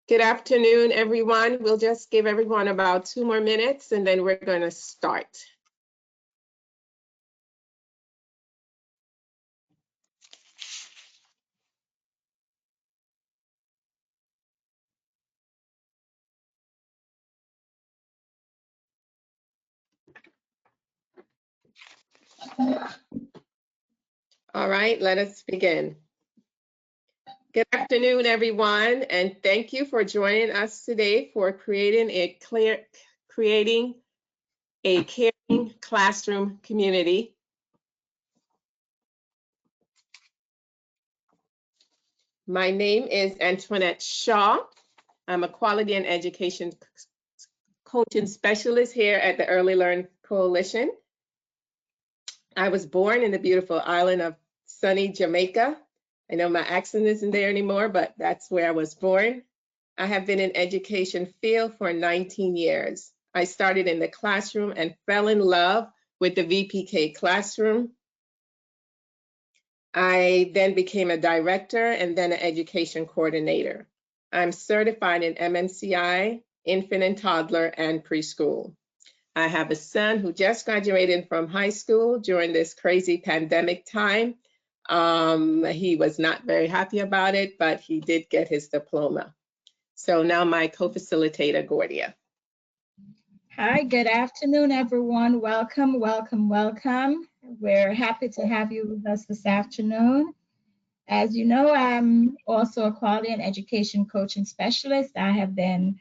Good afternoon, everyone. We'll just give everyone about 2 more minutes and then we're going to start. All right, let us begin. Good afternoon, everyone, and thank you for joining us today for creating a caring classroom community. My name is Antoinette Shaw. I'm a quality and education coaching specialist here at the Early Learn Coalition. I was born in the beautiful island of sunny Jamaica. I know my accent isn't there anymore, but that's where I was born. I have been in education field for 19 years. I started in the classroom and fell in love with the VPK classroom. I then became a director and then an education coordinator. I'm certified in MMCI, infant and toddler, and preschool. I have a son who just graduated from high school during this crazy pandemic time. He was not very happy about it, but he did get his diploma. So now my co-facilitator, Gordia. Hi, good afternoon, everyone. Welcome, welcome, welcome. We're happy to have you with us this afternoon. As you know, I'm also a quality and education coaching specialist. I have been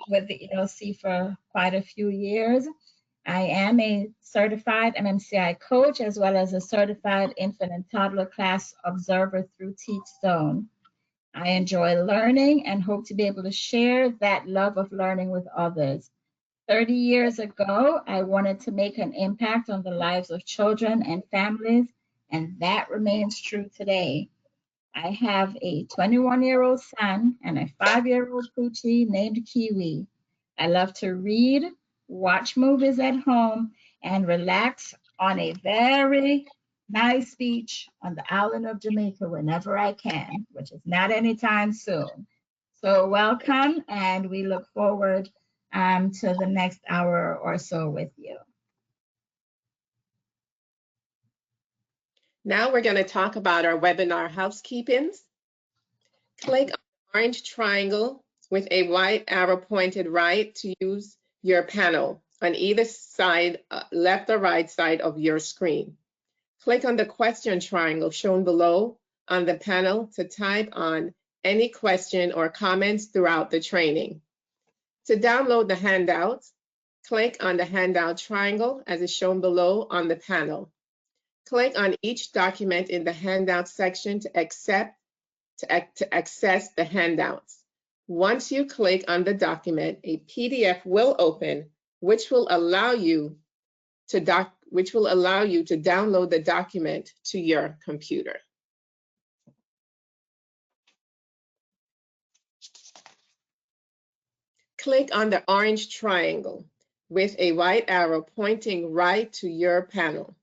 with the ELC for quite a few years. I am a certified MMCI coach as well as a certified infant and toddler class observer through TeachZone. I enjoy learning and hope to be able to share that love of learning with others. 30 years ago, I wanted to make an impact on the lives of children and families, and that remains true today. I have a 21-year-old son and a 5-year-old poochie named Kiwi. I love to read, watch movies at home, and relax on a very nice beach on the island of Jamaica whenever I can, which is not anytime soon. So welcome, and we look forward to the next hour or so with you. Now we're going to talk about our webinar housekeepings. Click on the orange triangle with a white arrow pointed right to use your panel on either side, left or right side of your screen. Click on the question triangle shown below on the panel to type on any question or comments throughout the training. To download the handouts, click on the handout triangle as is shown below on the panel. Click on each document in the handout section to access the handouts. Once you click on the document, a PDF will open, which will allow you to download the document to your computer. Click on the orange triangle with a white arrow pointing right to your panel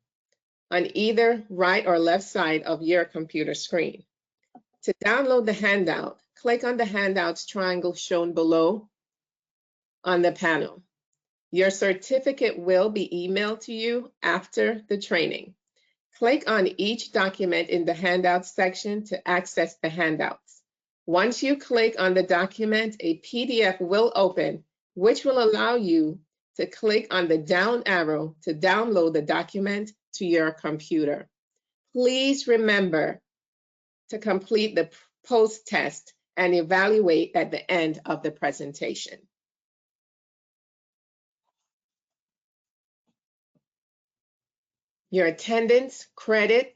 on either right or left side of your computer screen. To download the handout, click on the handouts triangle shown below on the panel. Your certificate will be emailed to you after the training. Click on each document in the handouts section to access the handouts. Once you click on the document, a PDF will open, which will allow you to click on the down arrow to download the document to your computer. Please remember to complete the post test and evaluate at the end of the presentation. Your attendance, credit,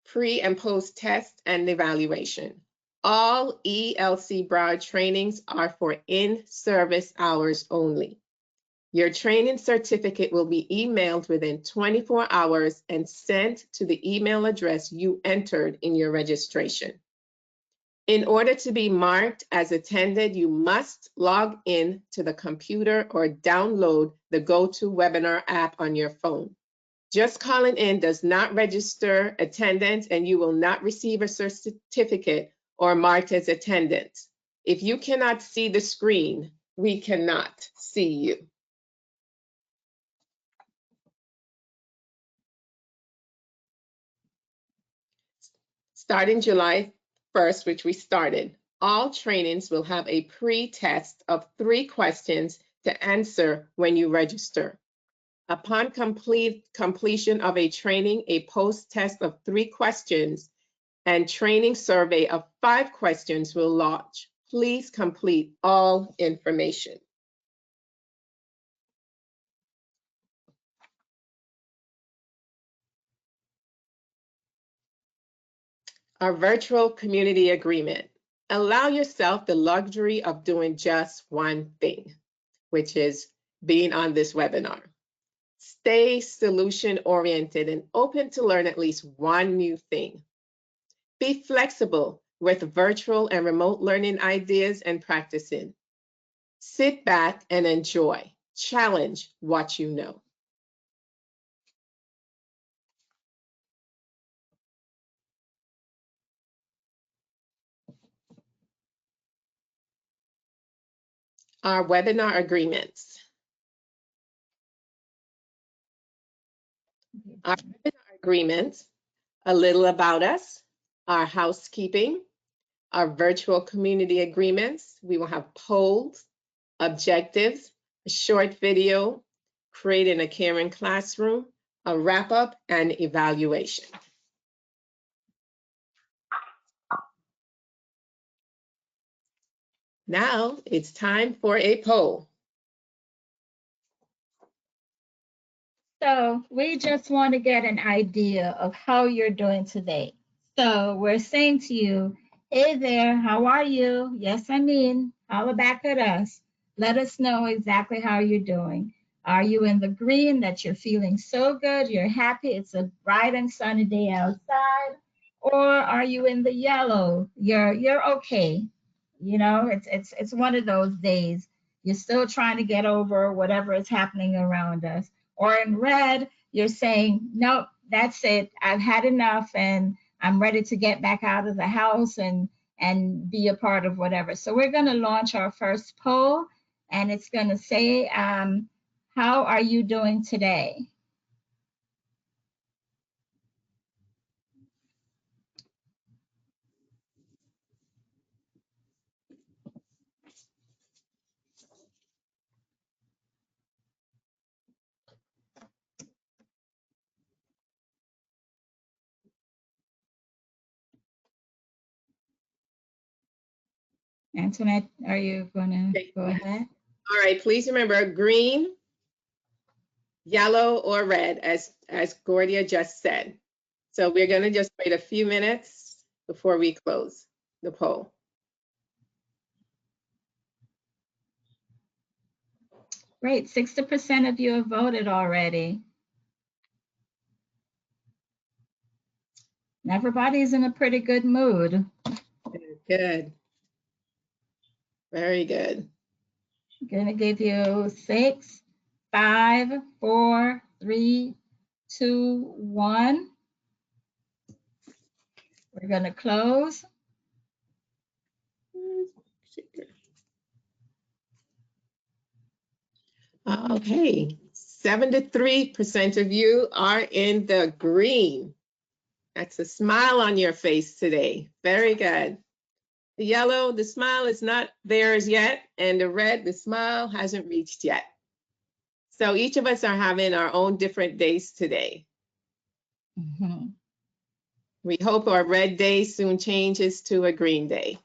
pre and post test, and evaluation. All ELC Broward trainings are for in-service hours only. Your training certificate will be emailed within 24 hours and sent to the email address you entered in your registration. In order to be marked as attended, you must log in to the computer or download the GoToWebinar app on your phone. Just calling in does not register attendance, and you will not receive a certificate or marked as attendance. If you cannot see the screen, we cannot see you. Starting July 1st, which we started, all trainings will have a pre-test of 3 questions to answer when you register. Upon completion of a training, a post-test of 3 questions and training survey of 5 questions will launch. Please complete all information. Our virtual community agreement. Allow yourself the luxury of doing just one thing, which is being on this webinar. Stay solution-oriented and open to learn at least one new thing. Be flexible with virtual and remote learning ideas and practicing. Sit back and enjoy. Challenge what you know. Our webinar agreements. Our webinar agreements, a little about us, our housekeeping, our virtual community agreements. We will have polls, objectives, a short video, creating a caring classroom, a wrap-up, and evaluation. Now it's time for a poll. So we just want to get an idea of how you're doing today. So we're saying to you, hey there, how are you? Yes, I mean, holla back at us. Let us know exactly how you're doing. Are you in the green that you're feeling so good, you're happy, it's a bright and sunny day outside? Or are you in the yellow? You're okay. You know, it's one of those days. You're still trying to get over whatever is happening around us. Or in red, you're saying, nope, that's it. I've had enough and I'm ready to get back out of the house and be a part of whatever. So we're going to launch our first poll, and it's going to say, how are you doing today? Antoinette, are you going to go ahead? All right, please remember green, yellow, or red, as Gordia just said. So we're going to just wait a few minutes before we close the poll. Great, 60% of you have voted already. Everybody's in a pretty good mood. Good. Very good. I'm going to give you 6, 5, 4, 3, 2, 1. We're going to close. Okay, 73% of you are in the green. That's a smile on your face today. Very good. The yellow, the smile is not theirs yet, and the red, the smile hasn't reached yet. So each of us are having our own different days today. Mm-hmm. We hope our red day soon changes to a green day.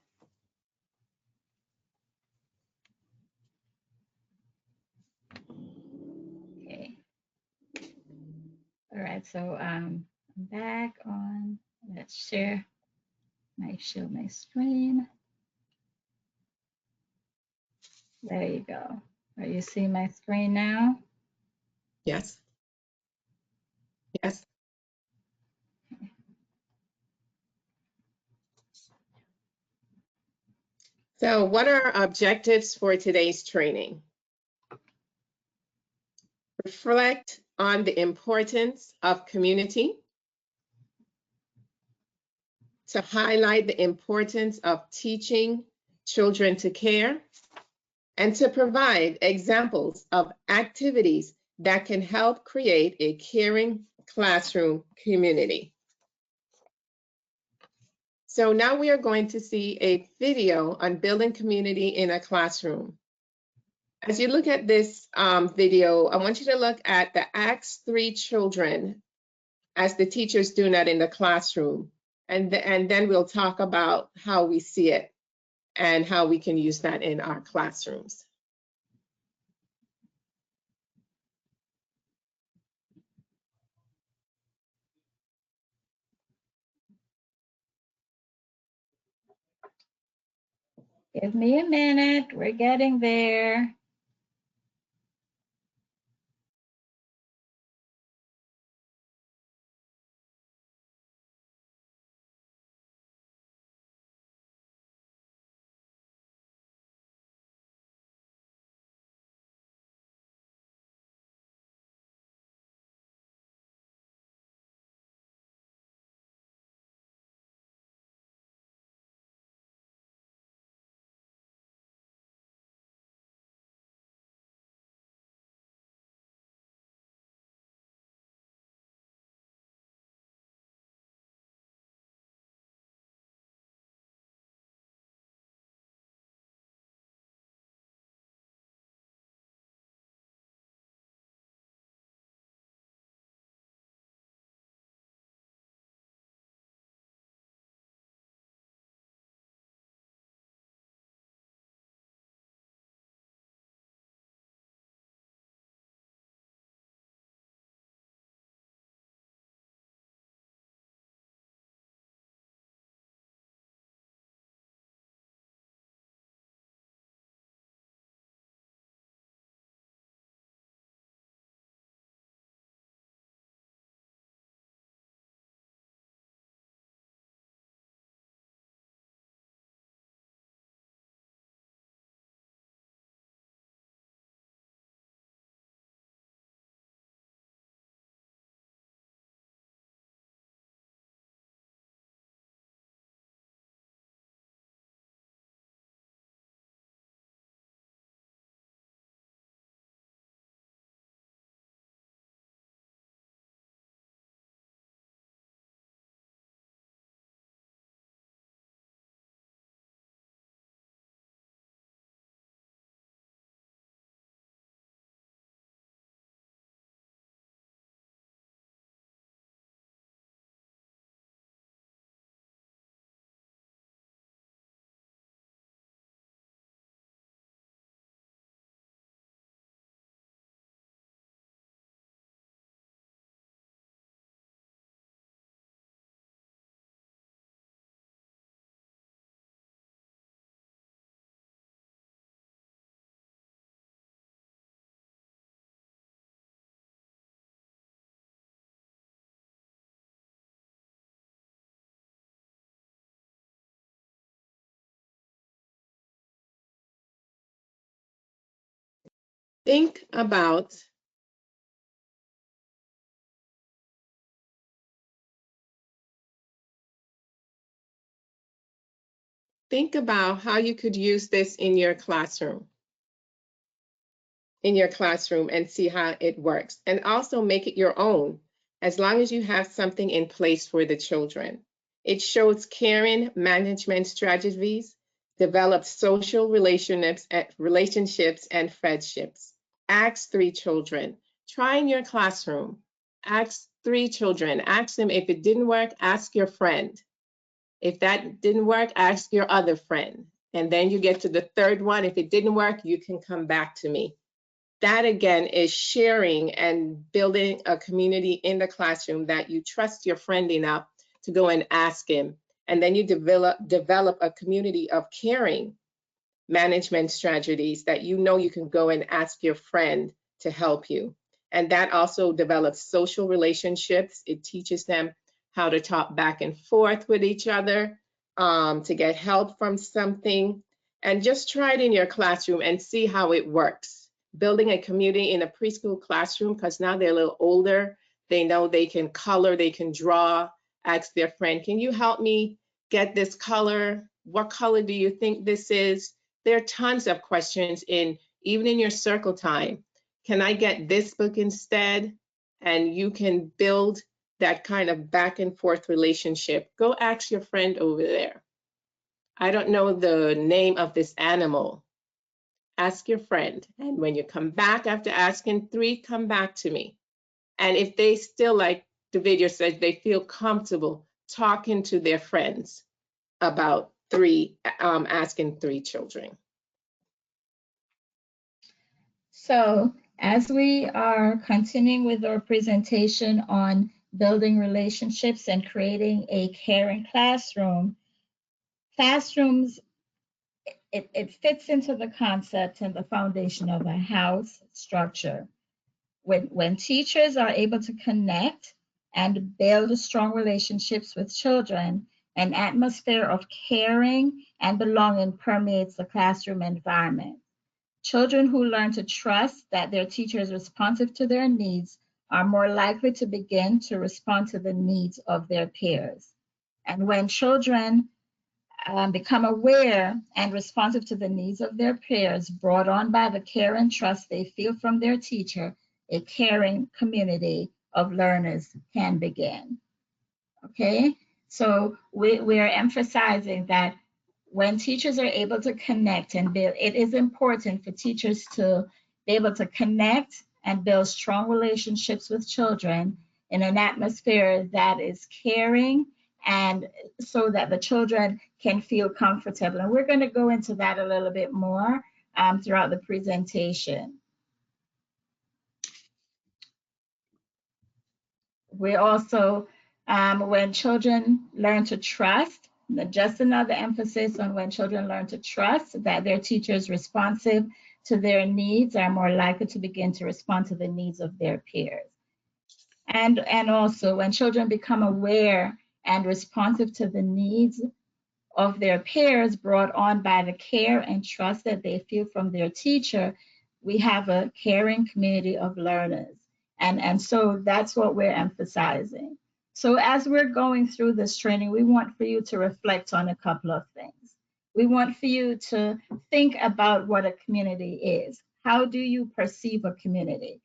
Okay. All right, so I'm back on. Let's share my screen. There you go. Are you seeing my screen now? Yes. Yes. So what are our objectives for today's training? Reflect on the importance of community, to highlight the importance of teaching children to care, and to provide examples of activities that can help create a caring classroom community. So now we are going to see a video on building community in a classroom. As you look at this video, I want you to look at the Ask 3 children as the teachers doing that in the classroom. And then we'll talk about how we see it and how we can use that in our classrooms. Give me a minute, we're getting there. Think about how you could use this in your classroom. And see how it works. And also make it your own, as long as you have something in place for the children. It shows caring management strategies, develops social relationships and friendships. Ask 3 children. Try in your classroom. Ask 3 children. Ask them if it didn't work, ask your friend. If that didn't work, ask your other friend. And then you get to the third one. If it didn't work, you can come back to me. That again is sharing and building a community in the classroom that you trust your friend enough to go and ask him. And then you develop a community of caring management strategies that you know you can go and ask your friend to help you. And that also develops social relationships. It teaches them how to talk back and forth with each other, to get help from something. And just try it in your classroom and see how it works. Building a community in a preschool classroom, because now they're a little older. They know they can color, they can draw, ask their friend, can you help me get this color What color do you think this is? There are tons of questions even in your circle time. Can I get this book instead? And you can build that kind of back and forth relationship. Go ask your friend over there. I don't know the name of this animal. Ask your friend. And when you come back after asking 3, come back to me. And if they still, like the video says, they feel comfortable talking to their friends about asking 3 children. So as we are continuing with our presentation on building relationships and creating a caring classroom, classrooms, it fits into the concept and the foundation of a house structure. When teachers are able to connect and build strong relationships with children, an atmosphere of caring and belonging permeates the classroom environment. Children who learn to trust that their teacher is responsive to their needs are more likely to begin to respond to the needs of their peers. And when children become aware and responsive to the needs of their peers, brought on by the care and trust they feel from their teacher, a caring community of learners can begin. Okay, so we are emphasizing that when teachers are able to connect and build, it is important for teachers to be able to connect and build strong relationships with children in an atmosphere that is caring and so that the children can feel comfortable. And we're going to go into that a little bit more throughout the presentation. We also, when children learn to trust, just another emphasis on when children learn to trust that their teacher is responsive to their needs, are more likely to begin to respond to the needs of their peers. And also when children become aware and responsive to the needs of their peers brought on by the care and trust that they feel from their teacher, we have a caring community of learners. And so that's what we're emphasizing. So as we're going through this training, we want for you to reflect on a couple of things. We want for you to think about what a community is. How do you perceive a community?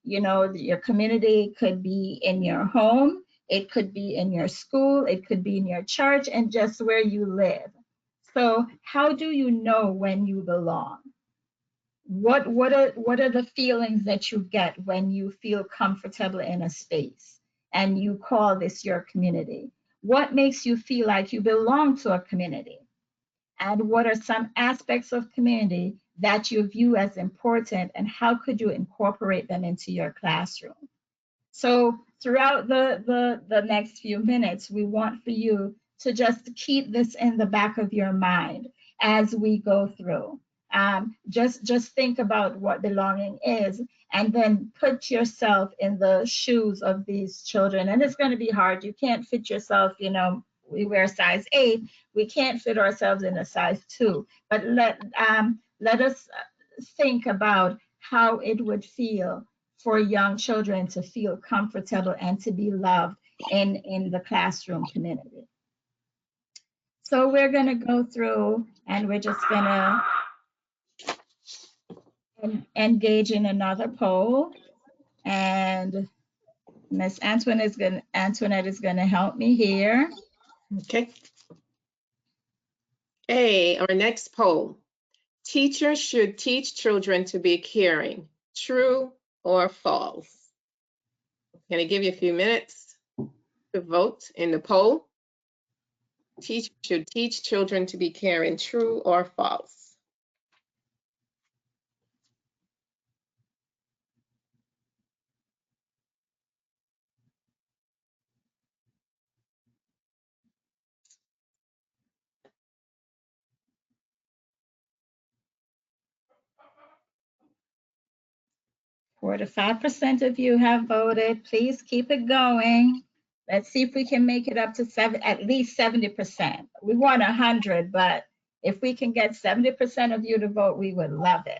You know, your community could be in your home, it could be in your school, it could be in your church, and just where you live. So how do you know when you belong? What are the feelings that you get when you feel comfortable in a space and you call this your community? What makes you feel like you belong to a community? And what are some aspects of community that you view as important, and how could you incorporate them into your classroom? So throughout the next few minutes, we want for you to just keep this in the back of your mind as we go through. Just think about what belonging is, and then put yourself in the shoes of these children. And it's going to be hard. You can't fit yourself, you know, we wear size 8. We can't fit ourselves in a size 2. But let us think about how it would feel for young children to feel comfortable and to be loved in the classroom community. So we're going to go through and we're just going to engage in another poll. And Miss Antoinette is going to help me here. Okay. Hey, our next poll. Teachers should teach children to be caring. True or false? Can I give you a few minutes to vote in the poll? Teachers should teach children to be caring. True or false? Four to 5% of you have voted. Please keep it going. Let's see if we can make it up to at least 70%. We want 100, but if we can get 70% of you to vote, we would love it.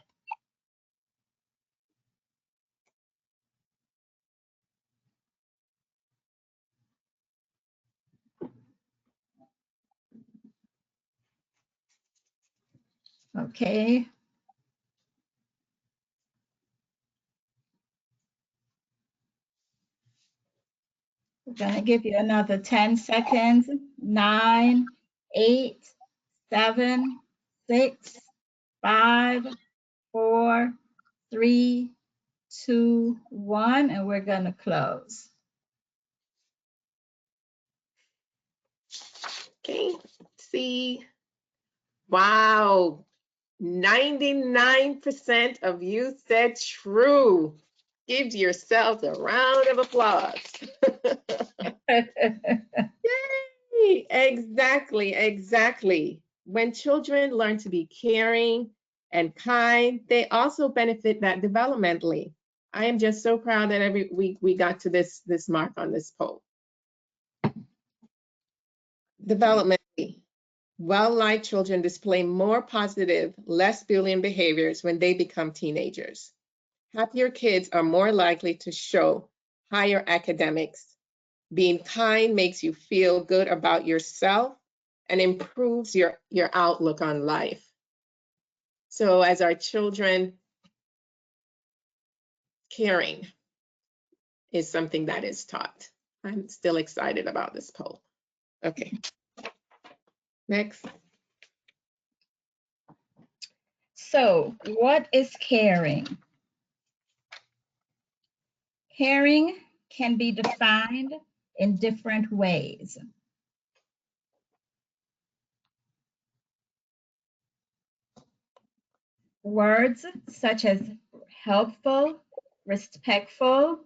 Okay. We're going to give you another 10 seconds. 9, 8, 7, 6, 5, 4, 3, 2, 1, and we're going to close. Okay, see. Wow, 99% of you said true. Give yourselves a round of applause. Yay! Exactly, exactly. When children learn to be caring and kind, they also benefit that developmentally. I am just so proud that every week we got to this mark on this poll. Developmentally, well-liked children display more positive, less bullying behaviors when they become teenagers. Happier kids are more likely to show higher academics. Being kind makes you feel good about yourself and improves your outlook on life. So as our children, caring is something that is taught. I'm still excited about this poll. Okay, next. So, what is caring? Caring can be defined in different ways. Words such as helpful, respectful,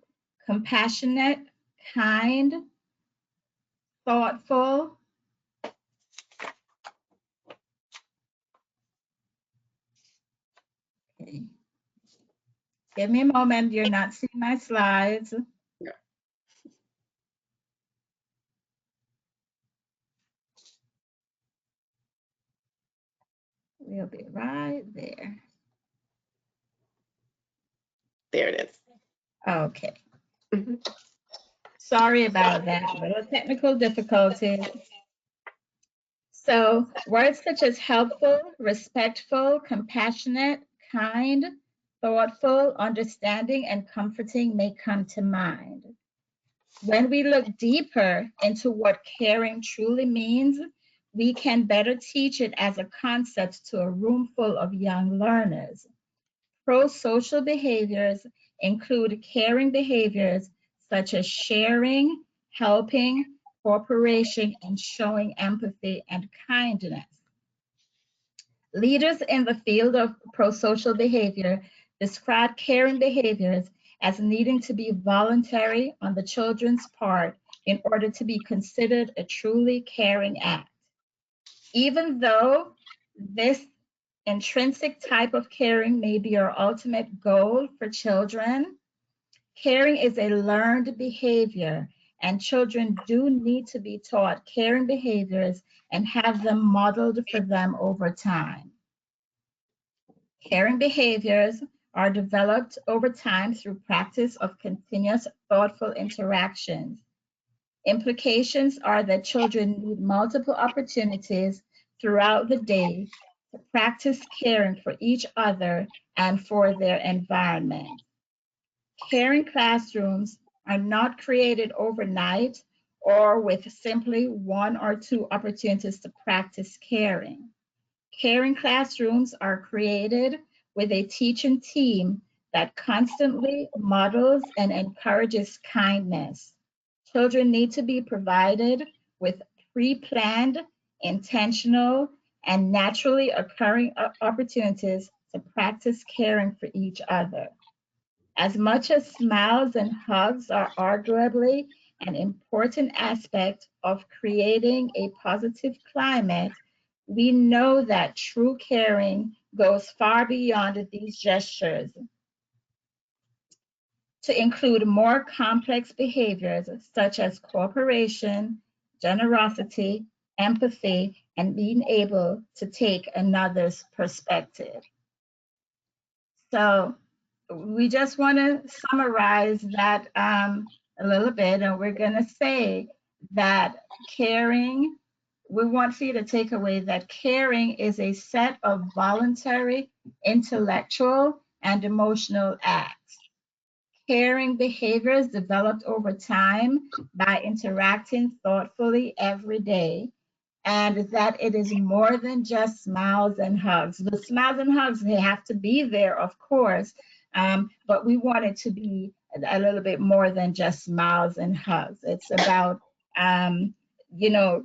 compassionate, kind, thoughtful. Okay. Give me a moment, you're not seeing my slides. Yeah. We'll be right there. There it is. Okay. Mhm. Sorry about that, little technical difficulties. So words such as helpful, respectful, compassionate, kind, thoughtful, understanding, and comforting may come to mind. When we look deeper into what caring truly means, we can better teach it as a concept to a room full of young learners. Pro-social behaviors include caring behaviors such as sharing, helping, cooperation, and showing empathy and kindness. Leaders in the field of pro-social behavior describe caring behaviors as needing to be voluntary on the children's part in order to be considered a truly caring act. Even though this intrinsic type of caring may be our ultimate goal for children, caring is a learned behavior, and children do need to be taught caring behaviors and have them modeled for them over time. Caring behaviors are developed over time through practice of continuous thoughtful interactions. Implications are that children need multiple opportunities throughout the day to practice caring for each other and for their environment. Caring classrooms are not created overnight or with simply one or two opportunities to practice caring. Caring classrooms are created with a teaching team that constantly models and encourages kindness. Children need to be provided with pre-planned, intentional, and naturally occurring opportunities to practice caring for each other. As much as smiles and hugs are arguably an important aspect of creating a positive climate, we know that true caring goes far beyond these gestures to include more complex behaviors such as cooperation, generosity, empathy, and being able to take another's perspective. So we just want to summarize that a little bit, and we're going to say that caring we want for you to take away that caring is a set of voluntary, intellectual, and emotional acts. Caring behaviors developed over time by interacting thoughtfully every day, and that it is more than just smiles and hugs. The smiles and hugs, they have to be there, of course, but we want it to be a little bit more than just smiles and hugs. It's about,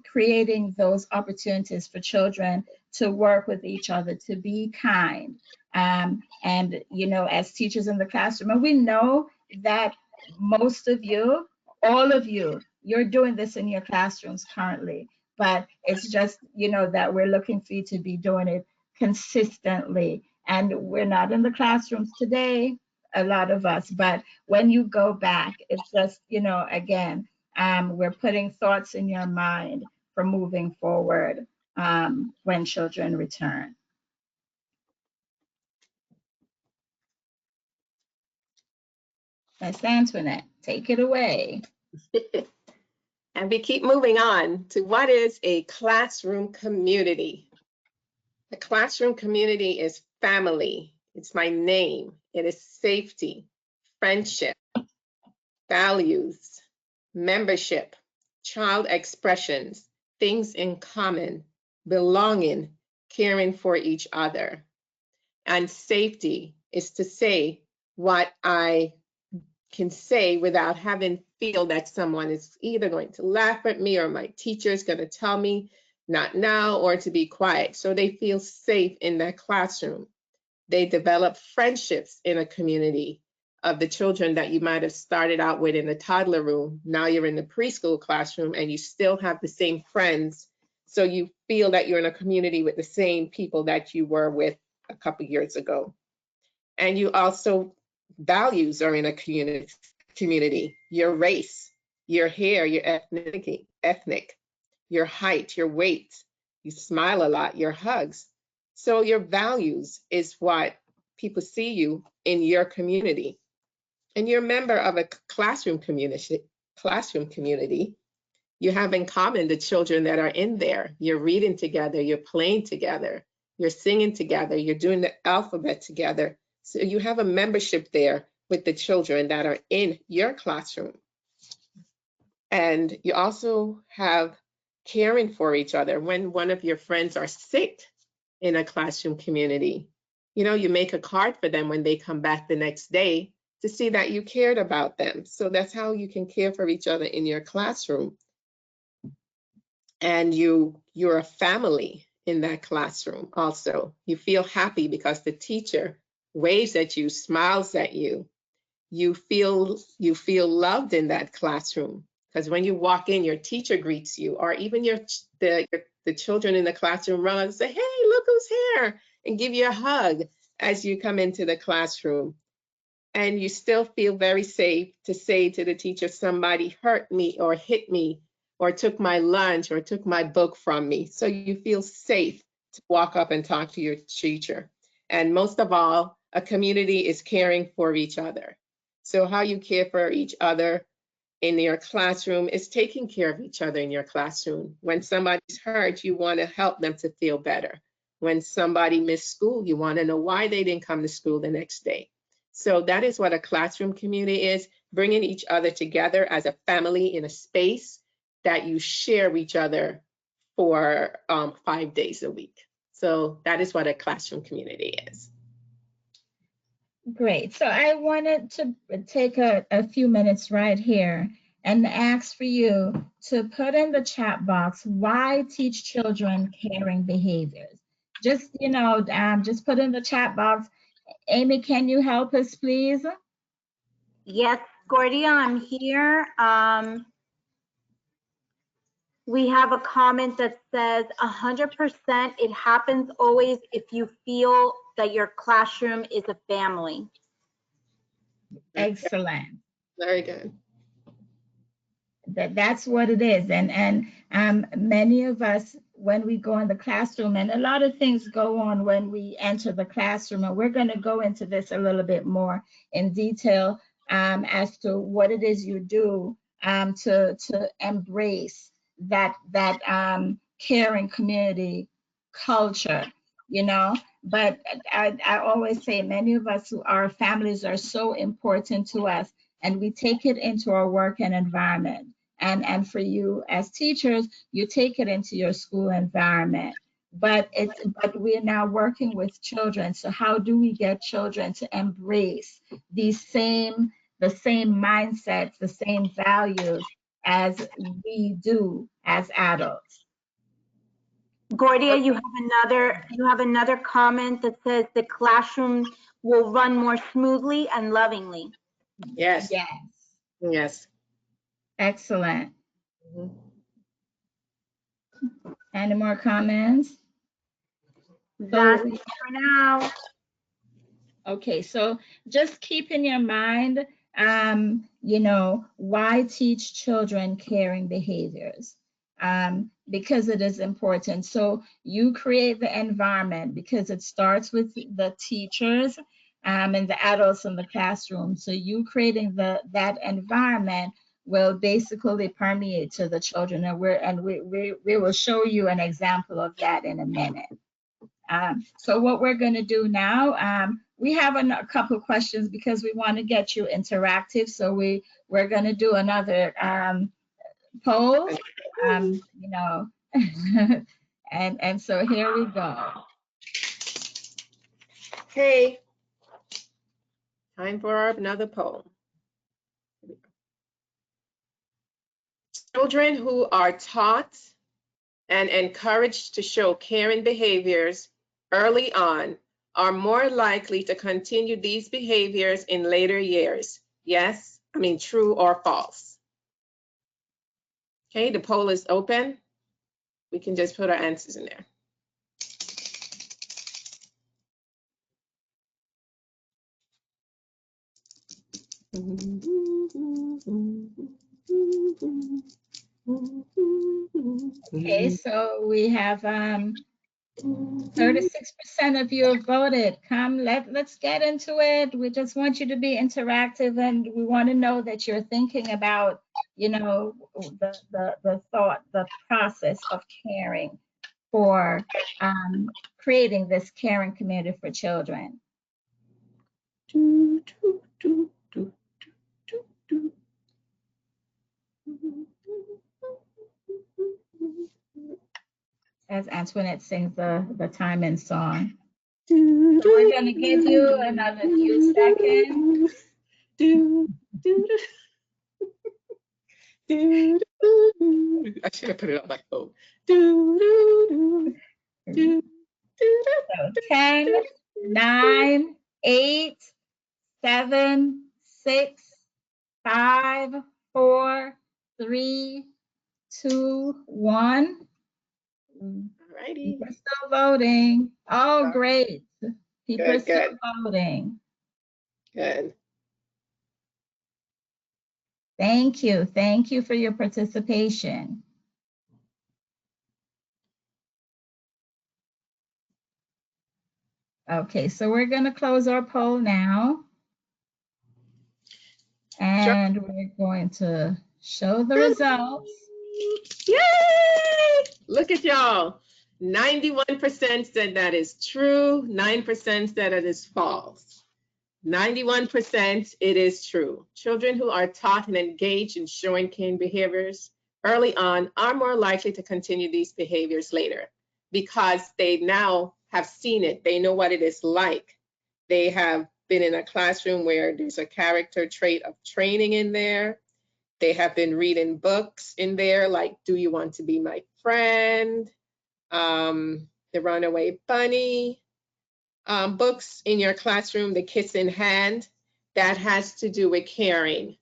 creating those opportunities for children to work with each other, to be kind. And, as teachers in the classroom, and we know that most of you, all of you, you're doing this in your classrooms currently, but it's just, that we're looking for you to be doing it consistently. And we're not in the classrooms today, a lot of us, but when you go back, it's just, again, we're putting thoughts in your mind for moving forward when children return. Miss Antoinette, take it away. And we keep moving on to what is a classroom community. A classroom community is family. It's my name. It is safety, friendship, values, membership, child expressions, things in common, belonging, caring for each other. And safety is to say what I can say without having feel that someone is either going to laugh at me or my teacher is going to tell me not now or to be quiet. So they feel safe in their classroom. They develop friendships in a community of the children that you might have started out with in the toddler room. Now you're in the preschool classroom and you still have the same friends. So you feel that you're in a community with the same people that you were with a couple years ago. And you also, values are in a community, your race, your hair, your ethnic, your height, your weight, you smile a lot, your hugs. So your values is what people see you in your community. And you're a member of a classroom community. You have in common the children that are in there. You're reading together, you're playing together, you're singing together, you're doing the alphabet together. So you have a membership there with the children that are in your classroom. And you also have caring for each other. When one of your friends are sick in a classroom community, you make a card for them when they come back the next day to see that you cared about them. So that's how you can care for each other in your classroom. And you're a family in that classroom also. You feel happy because the teacher waves at you, smiles at you. You feel loved in that classroom because when you walk in, your teacher greets you, or even the children in the classroom run and say, "Hey, look who's here," and give you a hug as you come into the classroom. And you still feel very safe to say to the teacher, "Somebody hurt me or hit me or took my lunch or took my book from me." So you feel safe to walk up and talk to your teacher. And most of all, a community is caring for each other. So how you care for each other in your classroom is taking care of each other in your classroom. When somebody's hurt, you want to help them to feel better. When somebody missed school, you want to know why they didn't come to school the next day. So that is what a classroom community is, bringing each other together as a family in a space that you share with each other for 5 days a week. So that is what a classroom community is. Great. So I wanted to take a few minutes right here and ask for you to put in the chat box, why teach children caring behaviors? Just, just put in the chat box. Amy, can you help us, please? Yes, Gordy, I'm here. We have a comment that says 100% it happens always if you feel that your classroom is a family. Excellent. Very good. That's what it is. And many of us, when we go in the classroom, and a lot of things go on when we enter the classroom, and we're going to go into this a little bit more in detail as to what it is you do to embrace that caring community culture, you know. But I always say many of us, our families are so important to us, and we take it into our work and environment. And for you as teachers, you take it into your school environment. But we're now working with children. So how do we get children to embrace the same mindsets, the same values as we do as adults? Gordia, you have another comment that says the classroom will run more smoothly and lovingly. Yes. Yes. Yes. Excellent. Mhm. Any more comments? That's it for now. Okay, so just keep in your mind, you know, why teach children caring behaviors? Because it is important. So you create the environment because it starts with the teachers and the adults in the classroom. So you creating that environment will basically permeate to the children, and we will show you an example of that in a minute. So what we're going to do now, we have a couple questions because we want to get you interactive. So we're going to do another poll, you know, and so here we go. Okay. Time for another poll. Children who are taught and encouraged to show caring behaviors early on are more likely to continue these behaviors in later years. Yes, true or false. Okay, the poll is open. We can just put our answers in there. Okay, so we have 36% of you have voted. Come, let's get into it. We just want you to be interactive, and we want to know that you're thinking about, you know, the thought, the process of caring for creating this caring community for children. As Antoinette sings the timing song. So we're going to give you another few seconds. I should have put it on my phone. So 10, 9, 8, 7, 6, 5, 4, 3, 2, 1. Alrighty. People are still voting. Oh, great. People are still Good. voting. Good. Thank you. Thank you for your participation. Okay, so we're going to close our poll now. And we're going to show the results. Yay! Look at y'all. 91% said that is true. 9% said it is false. 91% it is true. Children who are taught and engaged in showing caring behaviors early on are more likely to continue these behaviors later because they now have seen it. They know what it is like. They have been in a classroom where there's a character trait of training in there. They have been reading books in there like Do You Want to Be My Friend? The Runaway Bunny. Books in your classroom, The Kiss in Hand, that has to do with caring.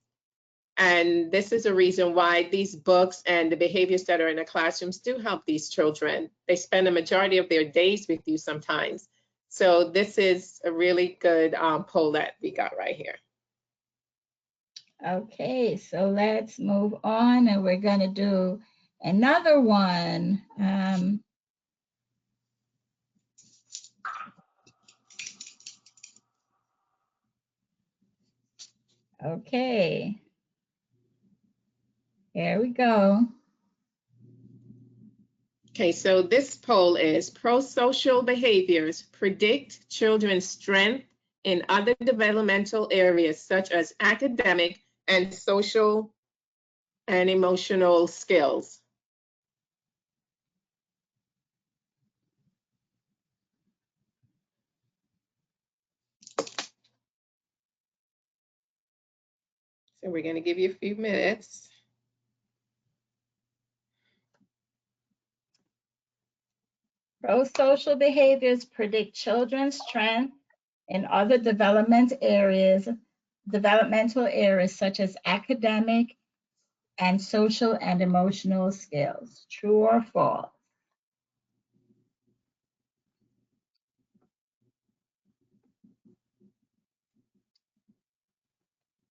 And this is a reason why these books and the behaviors that are in the classrooms do help these children. They spend a majority of their days with you sometimes. So this is a really good poll that we got right here. Okay, so let's move on, and we're going to do another one. Okay, here we go. Okay, so this poll is pro-social behaviors predict children's strength in other developmental areas such as academic and social and emotional skills. So we're going to give you a few minutes. Pro-social behaviors predict children's strength in other developmental areas such as academic and social and emotional skills. True or false?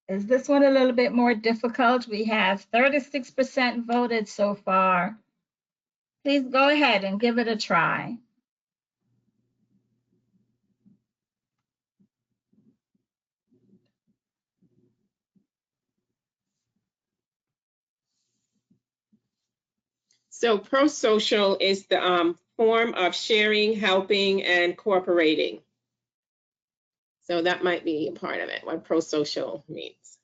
Is this one a little bit more difficult? We have 36% voted so far. Please go ahead and give it a try. So pro-social is the form of sharing, helping, and cooperating. So that might be a part of it, what pro-social means,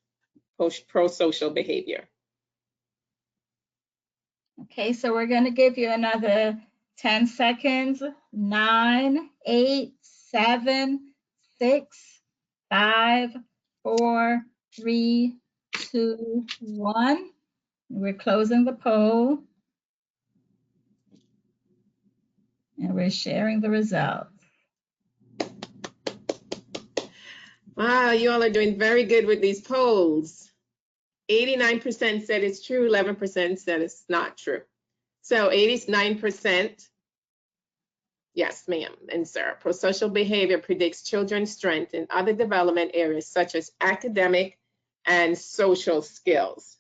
pro-social behavior. Okay, so we're going to give you another 10 seconds. 9, 8, 7, 6, 5, 4, 3, 2, 1. We're closing the poll. And we're sharing the results. Wow, you all are doing very good with these polls. 89% said it's true, 11% said it's not true. So 89%, yes, ma'am and sir, pro-social behavior predicts children's strength in other development areas such as academic and social skills.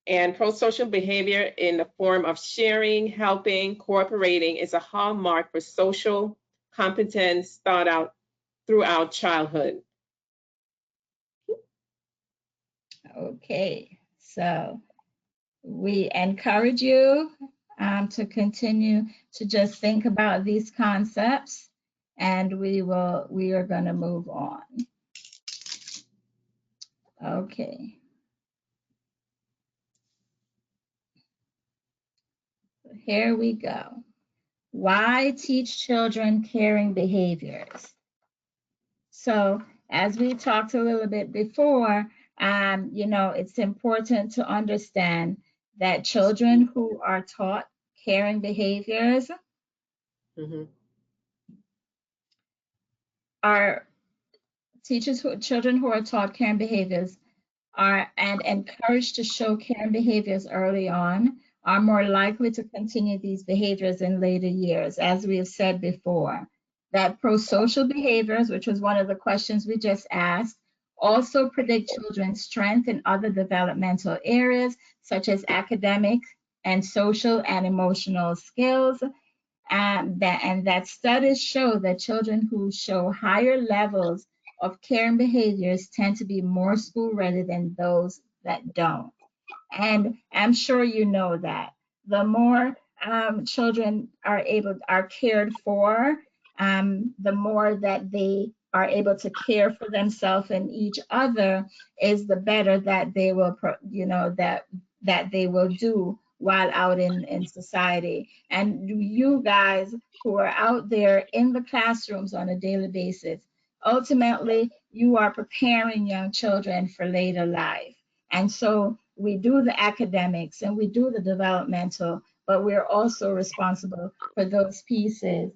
And pro-social behavior in the form of sharing, helping, cooperating is a hallmark for social competence thought out throughout childhood. Okay, so we encourage you to continue to just think about these concepts, and we are going to move on. Okay. Here we go. Why teach children caring behaviors? So as we talked a little bit before, it's important to understand that children who are taught caring behaviors are children who are taught caring behaviors are and encouraged to show caring behaviors early on are more likely to continue these behaviors in later years, as we have said before. That pro-social behaviors, which was one of the questions we just asked, also predict children's strength in other developmental areas, such as academic and social and emotional skills. And that studies show that children who show higher levels of caring behaviors tend to be more school ready than those that don't. And I'm sure you know that the more children are cared for, the more that they are able to care for themselves and each other, is the better that they will, that they will do while out in society. And you guys who are out there in the classrooms on a daily basis, ultimately you are preparing young children for later life. And so we do the academics and we do the developmental, but we're also responsible for those pieces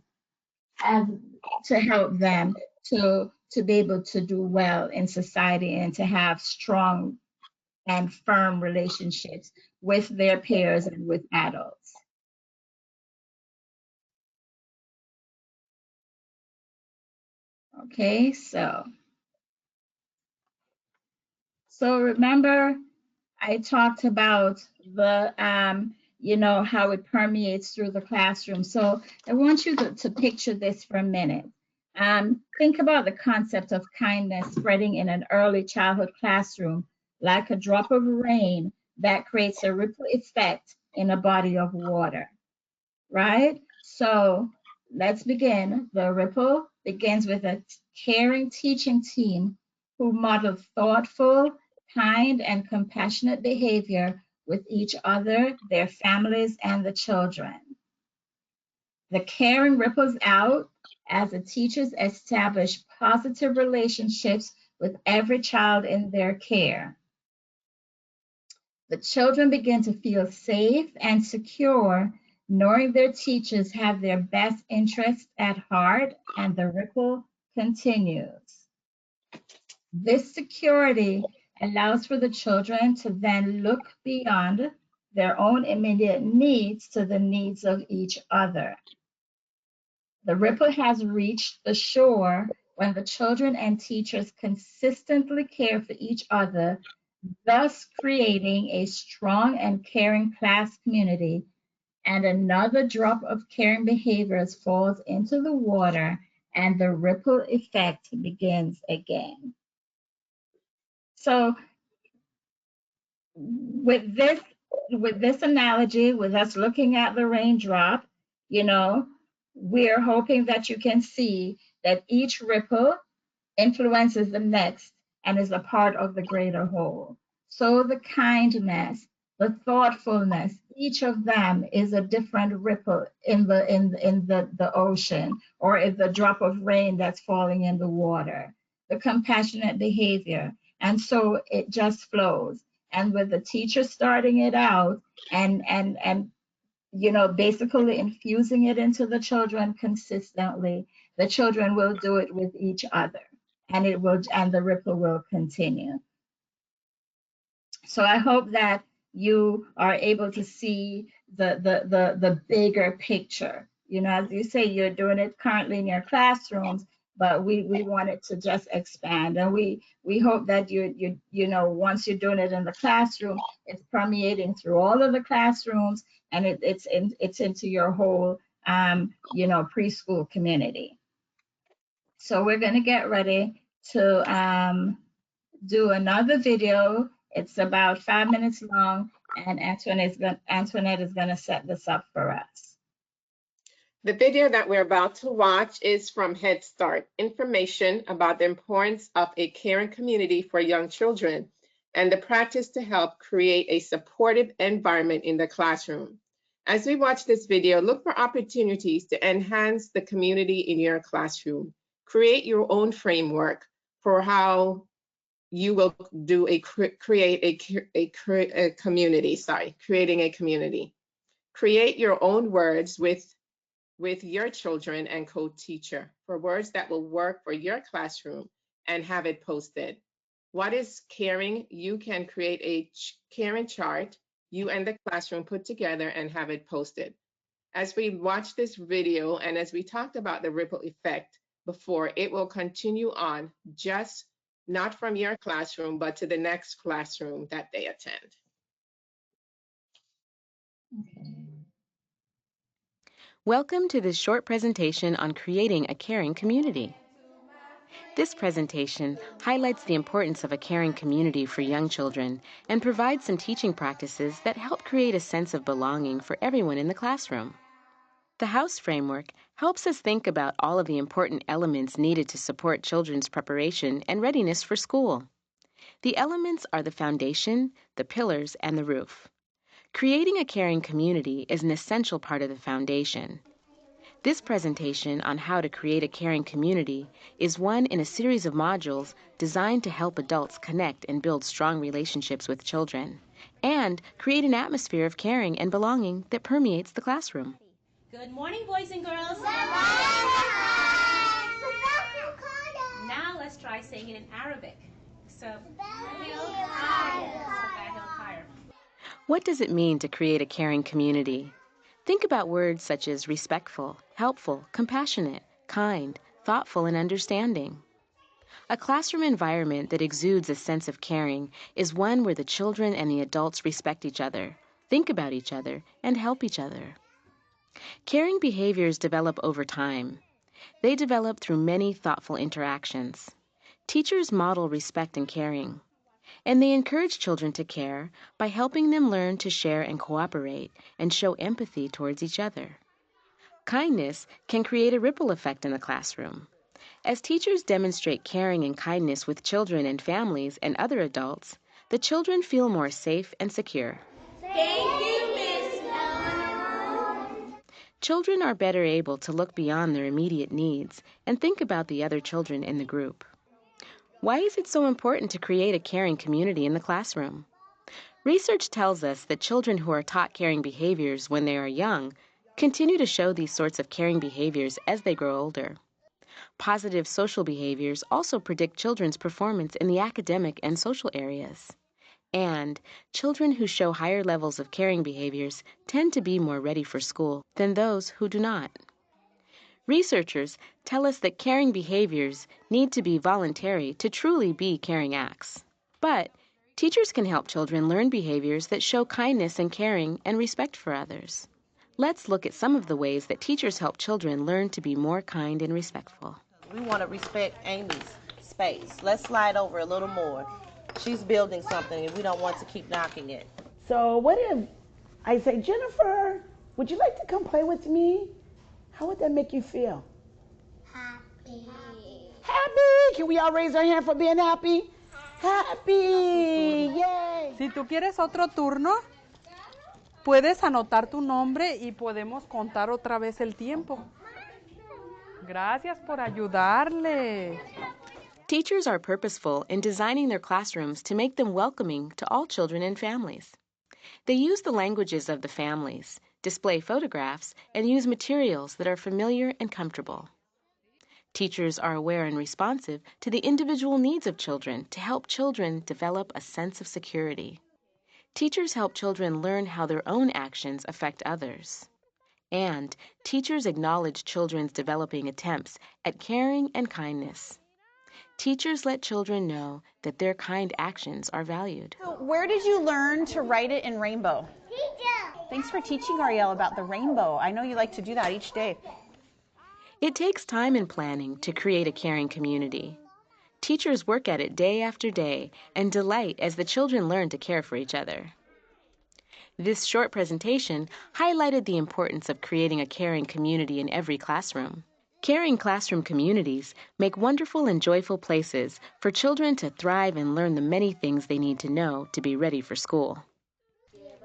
and to help them to be able to do well in society and to have strong and firm relationships with their peers and with adults. Okay, so remember I talked about the how it permeates through the classroom. So I want you to picture this for a minute. Think about the concept of kindness spreading in an early childhood classroom like a drop of rain that creates a ripple effect in a body of water. right? So let's begin. The ripple begins with a caring teaching team who model thoughtful, kind, and compassionate behavior with each other, their families, and the children. The caring ripples out as the teachers establish positive relationships with every child in their care. The children begin to feel safe and secure, knowing their teachers have their best interests at heart, and the ripple continues. This security allows for the children to then look beyond their own immediate needs to the needs of each other. The ripple has reached the shore when the children and teachers consistently care for each other, thus creating a strong and caring class community. And another drop of caring behaviors falls into the water, and the ripple effect begins again. So with this analogy, with us looking at the raindrop, we're hoping that you can see that each ripple influences the next and is a part of the greater whole. So the kindness, the thoughtfulness, each of them is a different ripple in the ocean, or is the drop of rain that's falling in the water, the compassionate behavior. And so it just flows. And with the teacher starting it out and basically infusing it into the children consistently, the children will do it with each other, and the ripple will continue. So I hope that you are able to see the bigger picture. As you say, you're doing it currently in your classrooms, but we want it to just expand, and we hope that once you're doing it in the classroom, it's permeating through all of the classrooms, and it's into your whole preschool community. So we're going to get ready to do another video. It's about 5 minutes long, and Antoinette is going to set this up for us. The video that we're about to watch is from Head Start, information about the importance of a caring community for young children and the practice to help create a supportive environment in the classroom. As we watch this video, look for opportunities to enhance the community in your classroom. Create your own framework for how you will creating a community. Create your own words with your children and co-teacher for words that will work for your classroom, and have it posted. What is caring? You can create a caring chart, you and the classroom put together, and have it posted. As we watch this video, and as we talked about the ripple effect before, it will continue on, just not from your classroom, but to the next classroom that they attend. Okay. Welcome to this short presentation on creating a caring community. This presentation highlights the importance of a caring community for young children and provides some teaching practices that help create a sense of belonging for everyone in the classroom. The house framework helps us think about all of the important elements needed to support children's preparation and readiness for school. The elements are the foundation, the pillars, and the roof. Creating a caring community is an essential part of the foundation. This presentation on how to create a caring community is one in a series of modules designed to help adults connect and build strong relationships with children, and create an atmosphere of caring and belonging that permeates the classroom. Good morning, boys and girls. Good morning. Now let's try saying it in Arabic. What does it mean to create a caring community? Think about words such as respectful, helpful, compassionate, kind, thoughtful, and understanding. A classroom environment that exudes a sense of caring is one where the children and the adults respect each other, think about each other, and help each other. Caring behaviors develop over time. They develop through many thoughtful interactions. Teachers model respect and caring, and they encourage children to care by helping them learn to share and cooperate and show empathy towards each other. Kindness can create a ripple effect in the classroom. As teachers demonstrate caring and kindness with children and families and other adults, the children feel more safe and secure. Thank you, Miss Eleanor. Children are better able to look beyond their immediate needs and think about the other children in the group. Why is it so important to create a caring community in the classroom? Research tells us that children who are taught caring behaviors when they are young continue to show these sorts of caring behaviors as they grow older. Positive social behaviors also predict children's performance in the academic and social areas. And children who show higher levels of caring behaviors tend to be more ready for school than those who do not. Researchers tell us that caring behaviors need to be voluntary to truly be caring acts. But teachers can help children learn behaviors that show kindness and caring and respect for others. Let's look at some of the ways that teachers help children learn to be more kind and respectful. We want to respect Amy's space. Let's slide over a little more. She's building something and we don't want to keep knocking it. So what if I say, Jennifer, would you like to come play with me? How would that make you feel? Happy. Happy! Can we all raise our hand for being happy? Happy! Yay! Si tú quieres otro turno, puedes anotar tu nombre y podemos contar otra vez el tiempo. Gracias por ayudarle. Teachers are purposeful in designing their classrooms to make them welcoming to all children and families. They use the languages of the families, display photographs, and use materials that are familiar and comfortable. Teachers are aware and responsive to the individual needs of children to help children develop a sense of security. Teachers help children learn how their own actions affect others. And teachers acknowledge children's developing attempts at caring and kindness. Teachers let children know that their kind actions are valued. So where did you learn to write it in rainbow? Teacher. Thanks for teaching Ariel about the rainbow. I know you like to do that each day. It takes time and planning to create a caring community. Teachers work at it day after day and delight as the children learn to care for each other. This short presentation highlighted the importance of creating a caring community in every classroom. Caring classroom communities make wonderful and joyful places for children to thrive and learn the many things they need to know to be ready for school.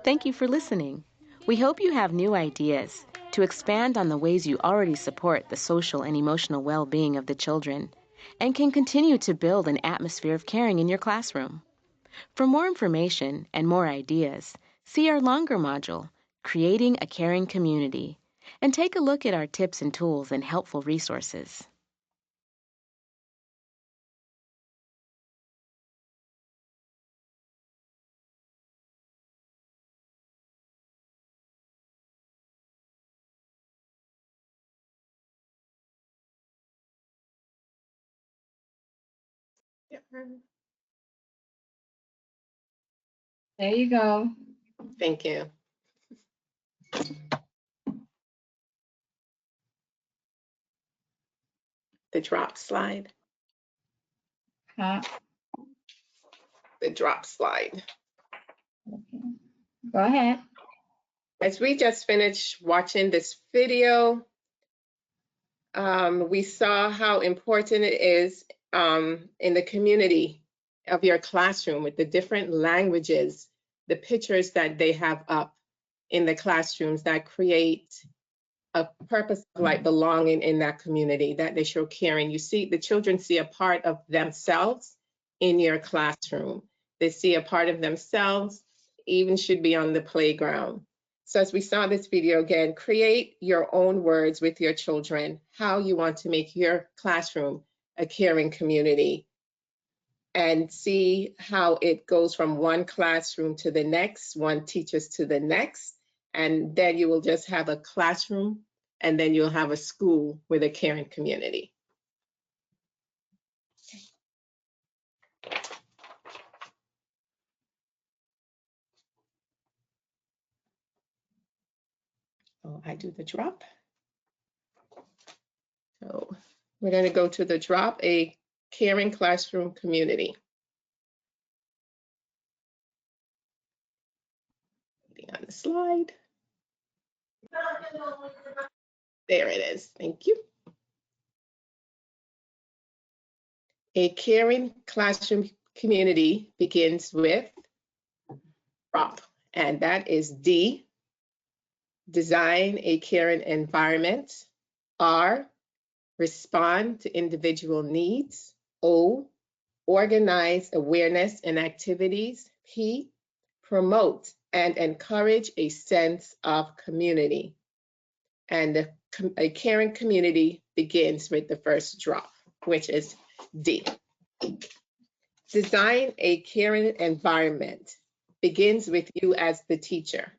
Thank you for listening. We hope you have new ideas to expand on the ways you already support the social and emotional well-being of the children and can continue to build an atmosphere of caring in your classroom. For more information and more ideas, see our longer module, Creating a Caring Community, and take a look at our tips and tools and helpful resources. There you go. Thank you. The drop slide. Huh? The drop slide. Okay. Go ahead. As we just finished watching this video, we saw how important it is in the community of your classroom with the different languages, the pictures that they have up in the classrooms that create a purpose of like belonging in that community, that they show caring. You see, the children see a part of themselves in your classroom. They see a part of themselves, even should be on the playground. So as we saw this video again, create your own words with your children, how you want to make your classroom a caring community, and see how it goes from one classroom to the next, one teachers to the next, and then you will just have a classroom, and then you'll have a school with a caring community. Oh, I do the drop. So we're going to go to the drop, a caring classroom community. On the slide. There it is. Thank you. A caring classroom community begins with drop, and that is D, design a caring environment. R, respond to individual needs. O, organize awareness and activities. P, promote and encourage a sense of community. And a caring community begins with the first drop, which is D. Design a caring environment begins with you as the teacher.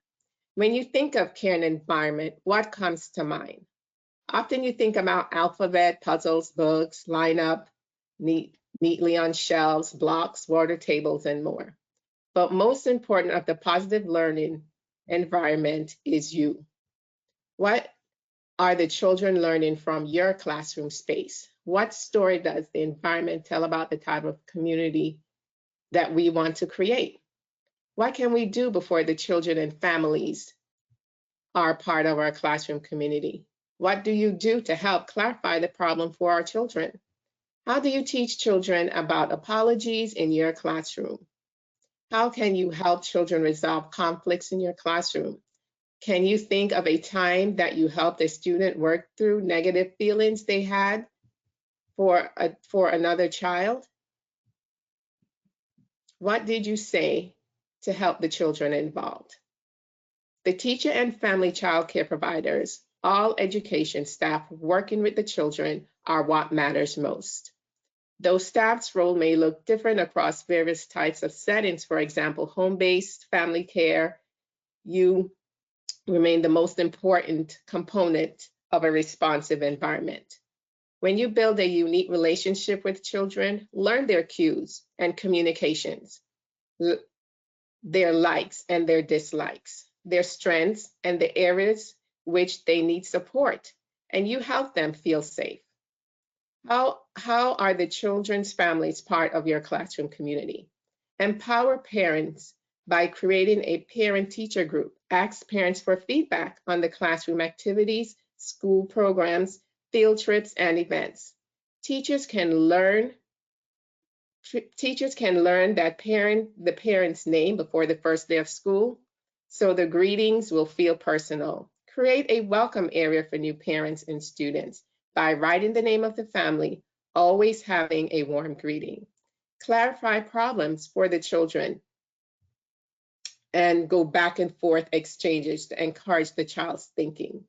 When you think of caring environment, what comes to mind? Often you think about alphabet, puzzles, books, lineup, neatly on shelves, blocks, water tables, and more. But most important of the positive learning environment is you. What are the children learning from your classroom space? What story does the environment tell about the type of community that we want to create? What can we do before the children and families are part of our classroom community? What do you do to help clarify the problem for our children? How do you teach children about apologies in your classroom? How can you help children resolve conflicts in your classroom? Can you think of a time that you helped a student work through negative feelings they had for another child? What did you say to help the children involved? The teacher and family child care providers, all education staff working with the children are what matters most. Though staff's role may look different across various types of settings, for example, home-based family care, you remain the most important component of a responsive environment. When you build a unique relationship with children, learn their cues and communications, their likes and their dislikes, their strengths and the areas which they need support, and you help them feel safe. How are the children's families part of your classroom community? Empower parents by creating a parent-teacher group. Ask parents for feedback on the classroom activities, school programs, field trips, and events. Teachers can learn that the parent's name before the first day of school, so the greetings will feel personal. Create a welcome area for new parents and students by writing the name of the family, always having a warm greeting. Clarify problems for the children and go back and forth exchanges to encourage the child's thinking.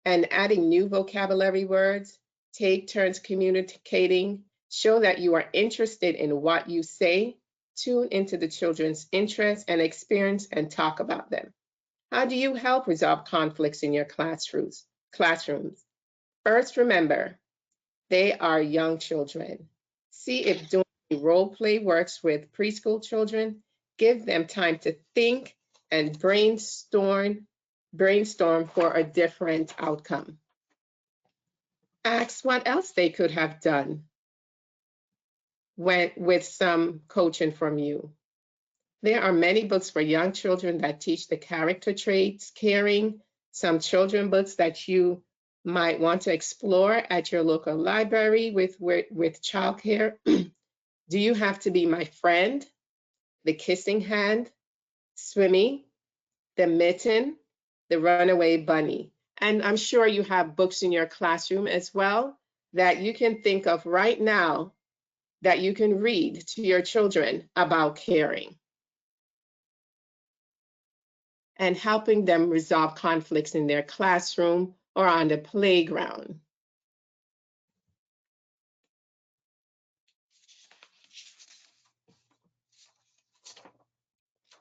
And adding new vocabulary words, take turns communicating, show that you are interested in what you say, tune into the children's interests and experience and talk about them. How do you help resolve conflicts in your classrooms? First, remember, they are young children. See if doing a role play works with preschool children. Give them time to think and brainstorm for a different outcome. Ask what else they could have done with some coaching from you. There are many books for young children that teach the character traits, caring, some children books that you might want to explore at your local library with childcare. Do You Have to Be My Friend? The Kissing Hand, Swimmy, The Mitten, The Runaway Bunny. And I'm sure you have books in your classroom as well that you can think of right now that you can read to your children about caring and helping them resolve conflicts in their classroom or on the playground.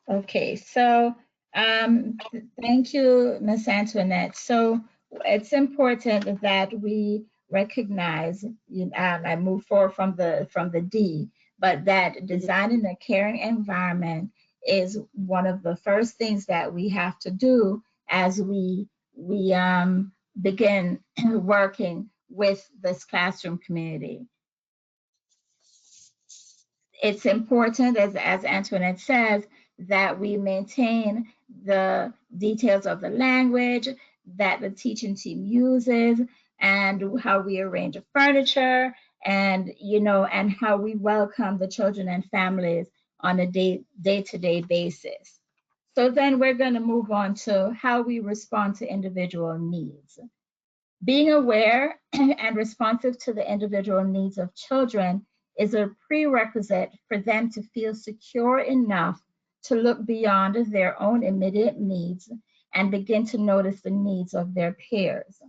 Okay, so thank you, Ms. Antoinette. So it's important that we recognize, I move forward from the D, but that designing a caring environment is one of the first things that we have to do as we begin working with this classroom community. It's important, as Antoinette says, that we maintain the details of the language, that the teaching team uses, and how we arrange the furniture, and and how we welcome the children and families on a day-to-day basis. So then we're going to move on to how we respond to individual needs. Being aware and responsive to the individual needs of children is a prerequisite for them to feel secure enough to look beyond their own immediate needs and begin to notice the needs of their peers.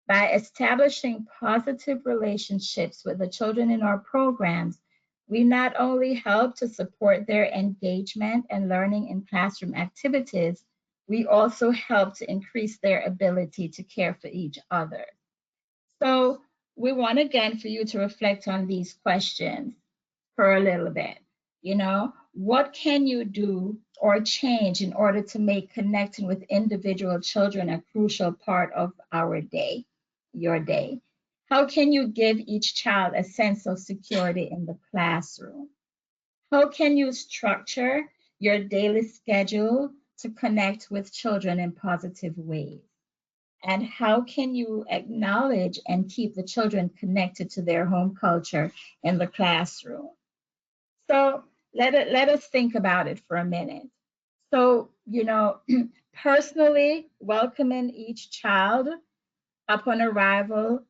By establishing positive relationships with the children in our programs, we not only help to support their engagement and learning in classroom activities, we also help to increase their ability to care for each other. So we want again for you to reflect on these questions for a little bit. What can you do or change in order to make connecting with individual children a crucial part of our day, your day? How can you give each child a sense of security in the classroom? How can you structure your daily schedule to connect with children in positive ways? And how can you acknowledge and keep the children connected to their home culture in the classroom? So let us think about it for a minute. So, personally welcoming each child upon arrival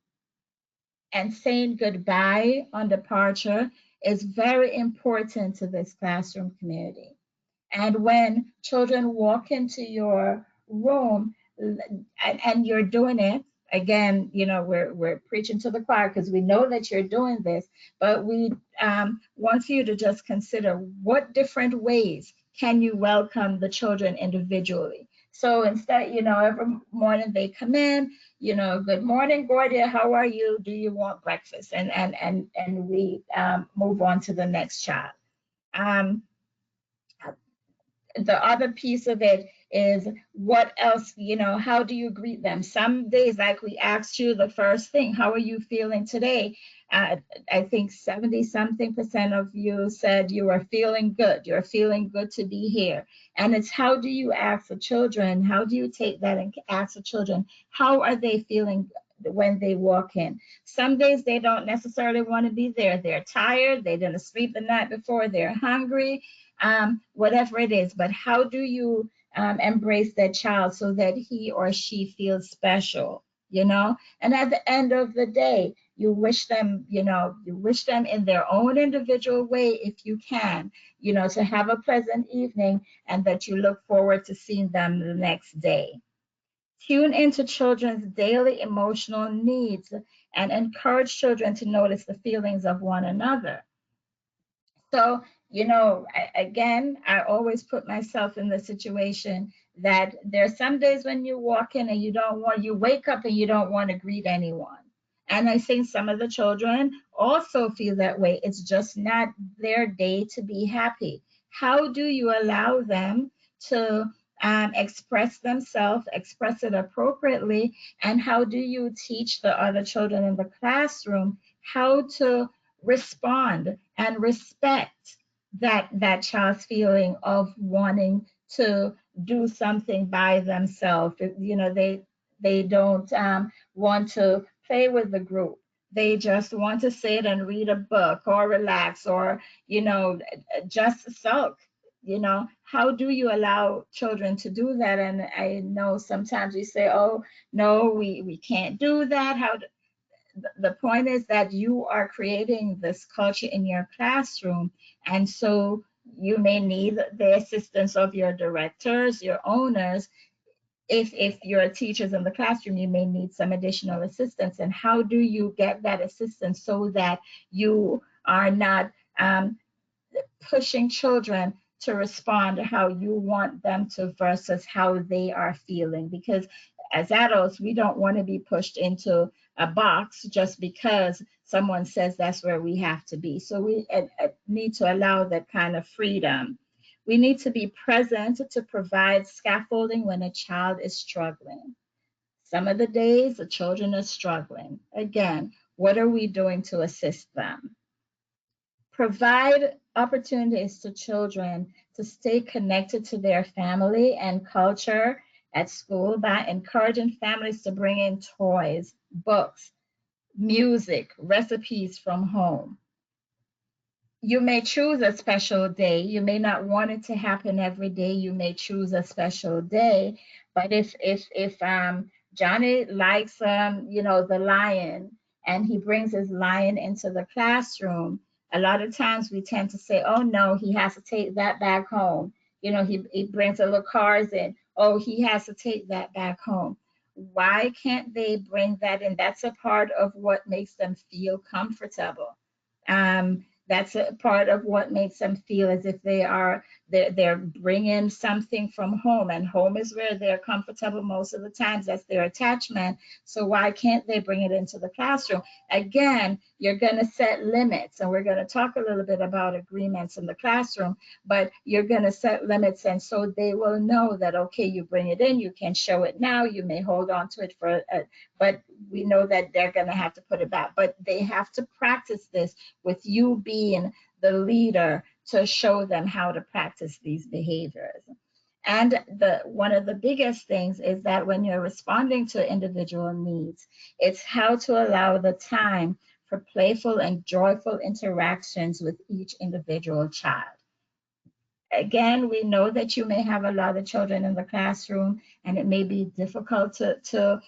and saying goodbye on departure is very important to this classroom community. And when children walk into your room and you're doing it, again, we're preaching to the choir because we know that you're doing this, but we want you to just consider what different ways can you welcome the children individually. So instead, every morning they come in, good morning, Gordia, how are you? Do you want breakfast? And we move on to the next child. The other piece of it is what else, how do you greet them? Some days, like we asked you the first thing, how are you feeling today? I think 70-something% of you said you are feeling good. You're feeling good to be here. And it's how do you ask the children? How do you take that and ask the children, how are they feeling when they walk in? Some days they don't necessarily want to be there. They're tired. They didn't sleep the night before. They're hungry. Whatever it is, but how do you embrace that child so that he or she feels special, And at the end of the day, you wish them in their own individual way, if you can, to have a pleasant evening and that you look forward to seeing them the next day. Tune into children's daily emotional needs and encourage children to notice the feelings of one another. So, again, I always put myself in the situation that there's some days when you walk in and you wake up and you don't want to greet anyone. And I think some of the children also feel that way. It's just not their day to be happy. How do you allow them to express themselves, express it appropriately? And how do you teach the other children in the classroom how to respond and respect that child's feeling of wanting to do something by themselves? They don't want to play with the group. They just want to sit and read a book or relax or just sulk. How do you allow children to do that? And I know sometimes we say, oh no, we can't do that. The point is that you are creating this culture in your classroom, and so you may need the assistance of your directors, your owners. If you're teachers in the classroom, you may need some additional assistance. And how do you get that assistance so that you are not pushing children to respond to how you want them to versus how they are feeling? Because as adults, we don't want to be pushed into a box just because someone says that's where we have to be. So we need to allow that kind of freedom. We need to be present to provide scaffolding when a child is struggling. Some of the days the children are struggling. Again, what are we doing to assist them? Provide opportunities to children to stay connected to their family and culture at school by encouraging families to bring in toys, books, music, recipes from home. You may choose a special day. You may not want it to happen every day. You may choose a special day. But if Johnny likes the lion, and he brings his lion into the classroom, a lot of times we tend to say, oh no, he has to take that back home. He brings the little cars in. Oh, he has to take that back home. Why can't they bring that in? That's a part of what makes them feel comfortable. That's a part of what makes them feel as if they're bringing something from home, and home is where they're comfortable most of the times. That's their attachment. So why can't they bring it into the classroom? Again, you're going to set limits, and we're going to talk a little bit about agreements in the classroom, but you're going to set limits, and so they will know that, okay, you bring it in, you can show it now, you may hold on to it but we know that they're going to have to put it back. But they have to practice this with you being the leader to show them how to practice these behaviors. And one of the biggest things is that when you're responding to individual needs, it's how to allow the time for playful and joyful interactions with each individual child. Again, we know that you may have a lot of children in the classroom, and it may be difficult to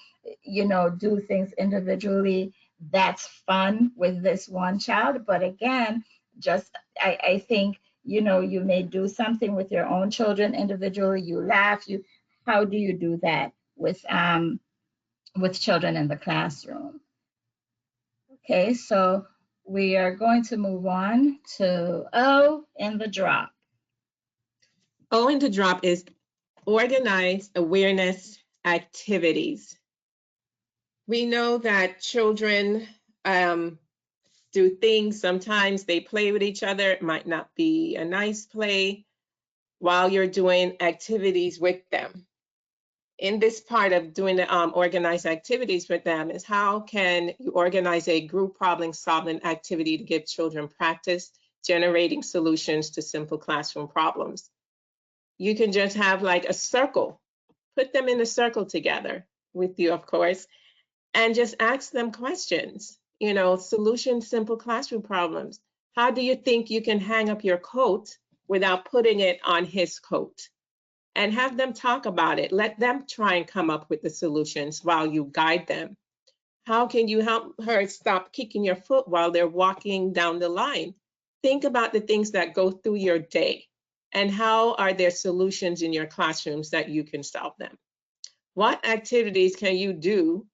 do things individually. That's fun with this one child. But again, I think, you may do something with your own children individually. You laugh. How do you do that with children in the classroom? Okay, so we are going to move on to O in the drop. O in the drop is organize awareness activities. We know that children do things. Sometimes they play with each other. It might not be a nice play while you're doing activities with them. In this part of doing the organized activities with them is how can you organize a group problem solving activity to give children practice generating solutions to simple classroom problems. You can just have like a circle, put them in a circle together with you, of course, and just ask them questions, solution simple classroom problems. How do you think you can hang up your coat without putting it on his coat? And have them talk about it. Let them try and come up with the solutions while you guide them. How can you help her stop kicking your foot while they're walking down the line? Think about the things that go through your day and how are there solutions in your classrooms that you can solve them. What activities can you do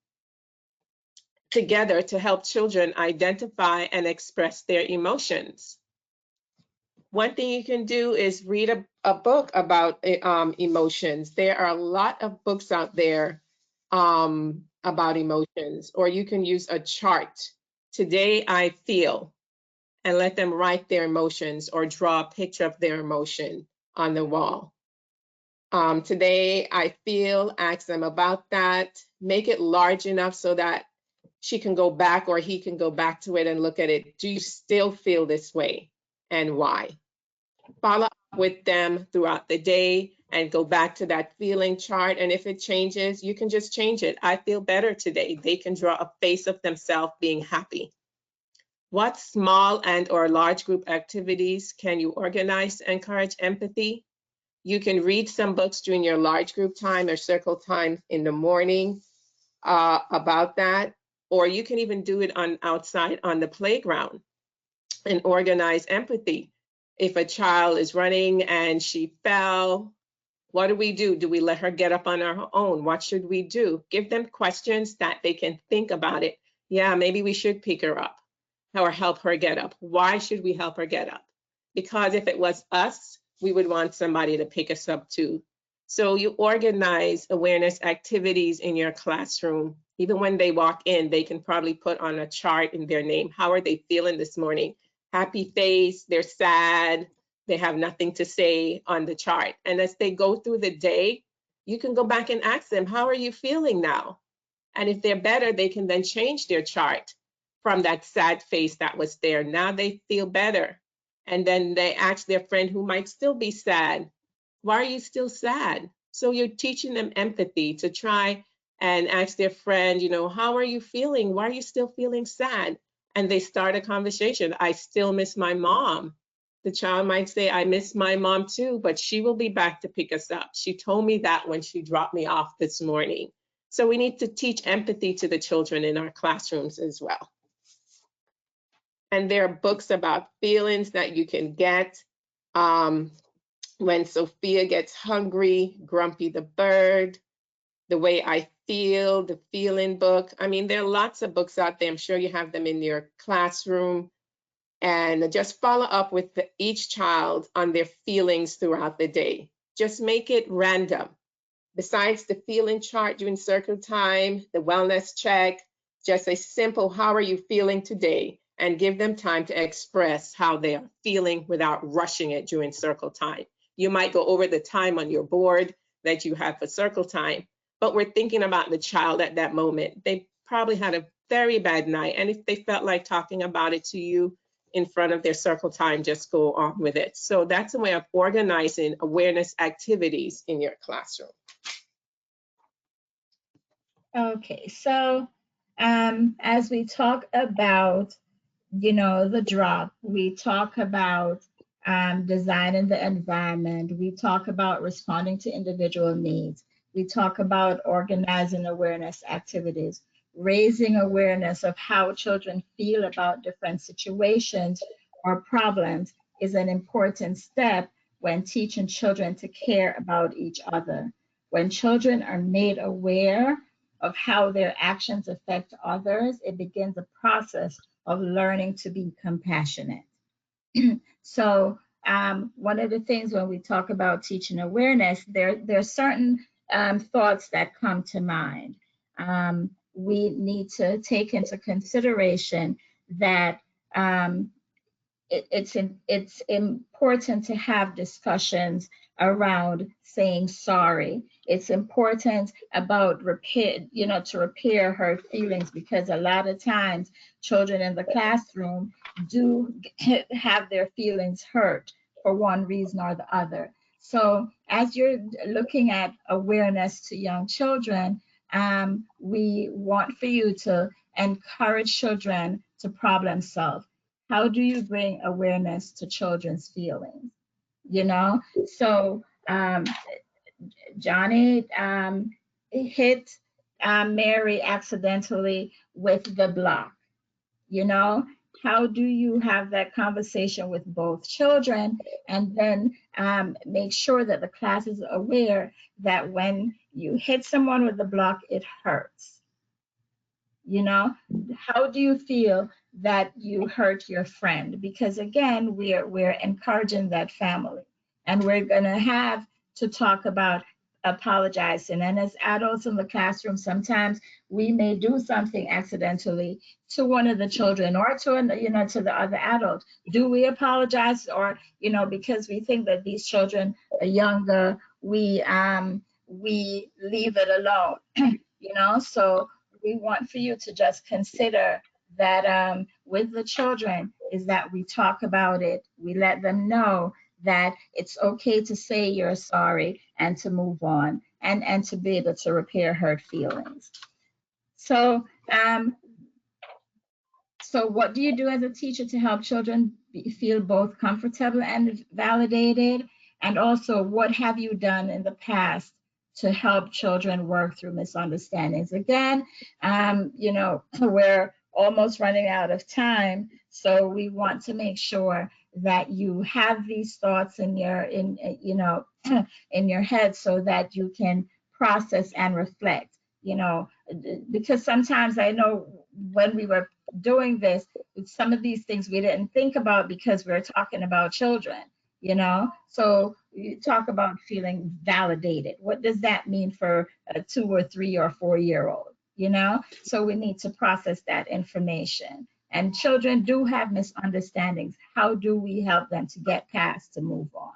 together to help children identify and express their emotions? One thing you can do is read a book about emotions. There are a lot of books out there about emotions, or you can use a chart. Today I feel, and let them write their emotions or draw a picture of their emotion on the wall. Today I feel, ask them about that. Make it large enough so that she can go back or he can go back to it and look at it. Do you still feel this way and why? Follow up with them throughout the day and go back to that feeling chart. And if it changes, you can just change it. I feel better today. They can draw a face of themselves being happy. What small and or large group activities can you organize to encourage empathy? You can read some books during your large group time or circle time in the morning about that. Or you can even do it outside on the playground and organize empathy. If a child is running and she fell, what do we do? Do we let her get up on her own? What should we do? Give them questions that they can think about it. Yeah, maybe we should pick her up or help her get up. Why should we help her get up? Because if it was us, we would want somebody to pick us up too. So you organize awareness activities in your classroom. Even when they walk in, they can probably put on a chart in their name. How are they feeling this morning? Happy face, they're sad, they have nothing to say on the chart. And as they go through the day, you can go back and ask them, how are you feeling now? And if they're better, they can then change their chart from that sad face that was there. Now they feel better. And then they ask their friend who might still be sad, why are you still sad? So you're teaching them empathy to try and ask their friend, how are you feeling? Why are you still feeling sad? And they start a conversation. I still miss my mom. The child might say, I miss my mom too, but she will be back to pick us up. She told me that when she dropped me off this morning. So we need to teach empathy to the children in our classrooms as well. And there are books about feelings that you can get. When Sophia gets hungry, Grumpy the Bird, The Way I Feel, the Feeling book. I mean, there are lots of books out there. I'm sure you have them in your classroom. And just follow up with each child on their feelings throughout the day. Just make it random. Besides the feeling chart during circle time, the wellness check, just a simple, how are you feeling today? And give them time to express how they are feeling without rushing it during circle time. You might go over the time on your board that you have for circle time, but we're thinking about the child at that moment. They probably had a very bad night. And if they felt like talking about it to you in front of their circle time, just go on with it. So that's a way of organizing awareness activities in your classroom. Okay, so as we talk about, the drop, we talk about designing the environment, we talk about responding to individual needs, we talk about organizing awareness activities, raising awareness of how children feel about different situations or problems is an important step when teaching children to care about each other. When children are made aware of how their actions affect others, it begins a process of learning to be compassionate. So one of the things when we talk about teaching awareness, there are certain thoughts that come to mind. We need to take into consideration that it's important to have discussions around saying sorry. It's important about repair, to repair hurt feelings, because a lot of times children in the classroom do have their feelings hurt for one reason or the other. So as you're looking at awareness to young children, we want for you to encourage children to problem solve. How do you bring awareness to children's feelings? So Johnny hit Mary accidentally with the block. How do you have that conversation with both children, and then make sure that the class is aware that when you hit someone with the block, it hurts? How do you feel that you hurt your friend? Because again, we're encouraging that family, and we're going to have to talk about apologizing. And as adults in the classroom, sometimes we may do something accidentally to one of the children or to the other adult. Do we apologize? Or because we think that these children are younger, we leave it alone. So we want for you to just consider that with the children is that we talk about it. We let them know that it's okay to say you're sorry and to move on, and to be able to repair hurt feelings. So what do you do as a teacher to help children feel both comfortable and validated? And also, what have you done in the past to help children work through misunderstandings? Again, we're almost running out of time, so we want to make sure that you have these thoughts in your in your head, so that you can process and reflect. Because sometimes I know when we were doing this, some of these things we didn't think about because we're talking about children. So you talk about feeling validated. What does that mean for a 2 or 3 or 4-year-old? So we need to process that information. And children do have misunderstandings. How do we help them to get past, to move on?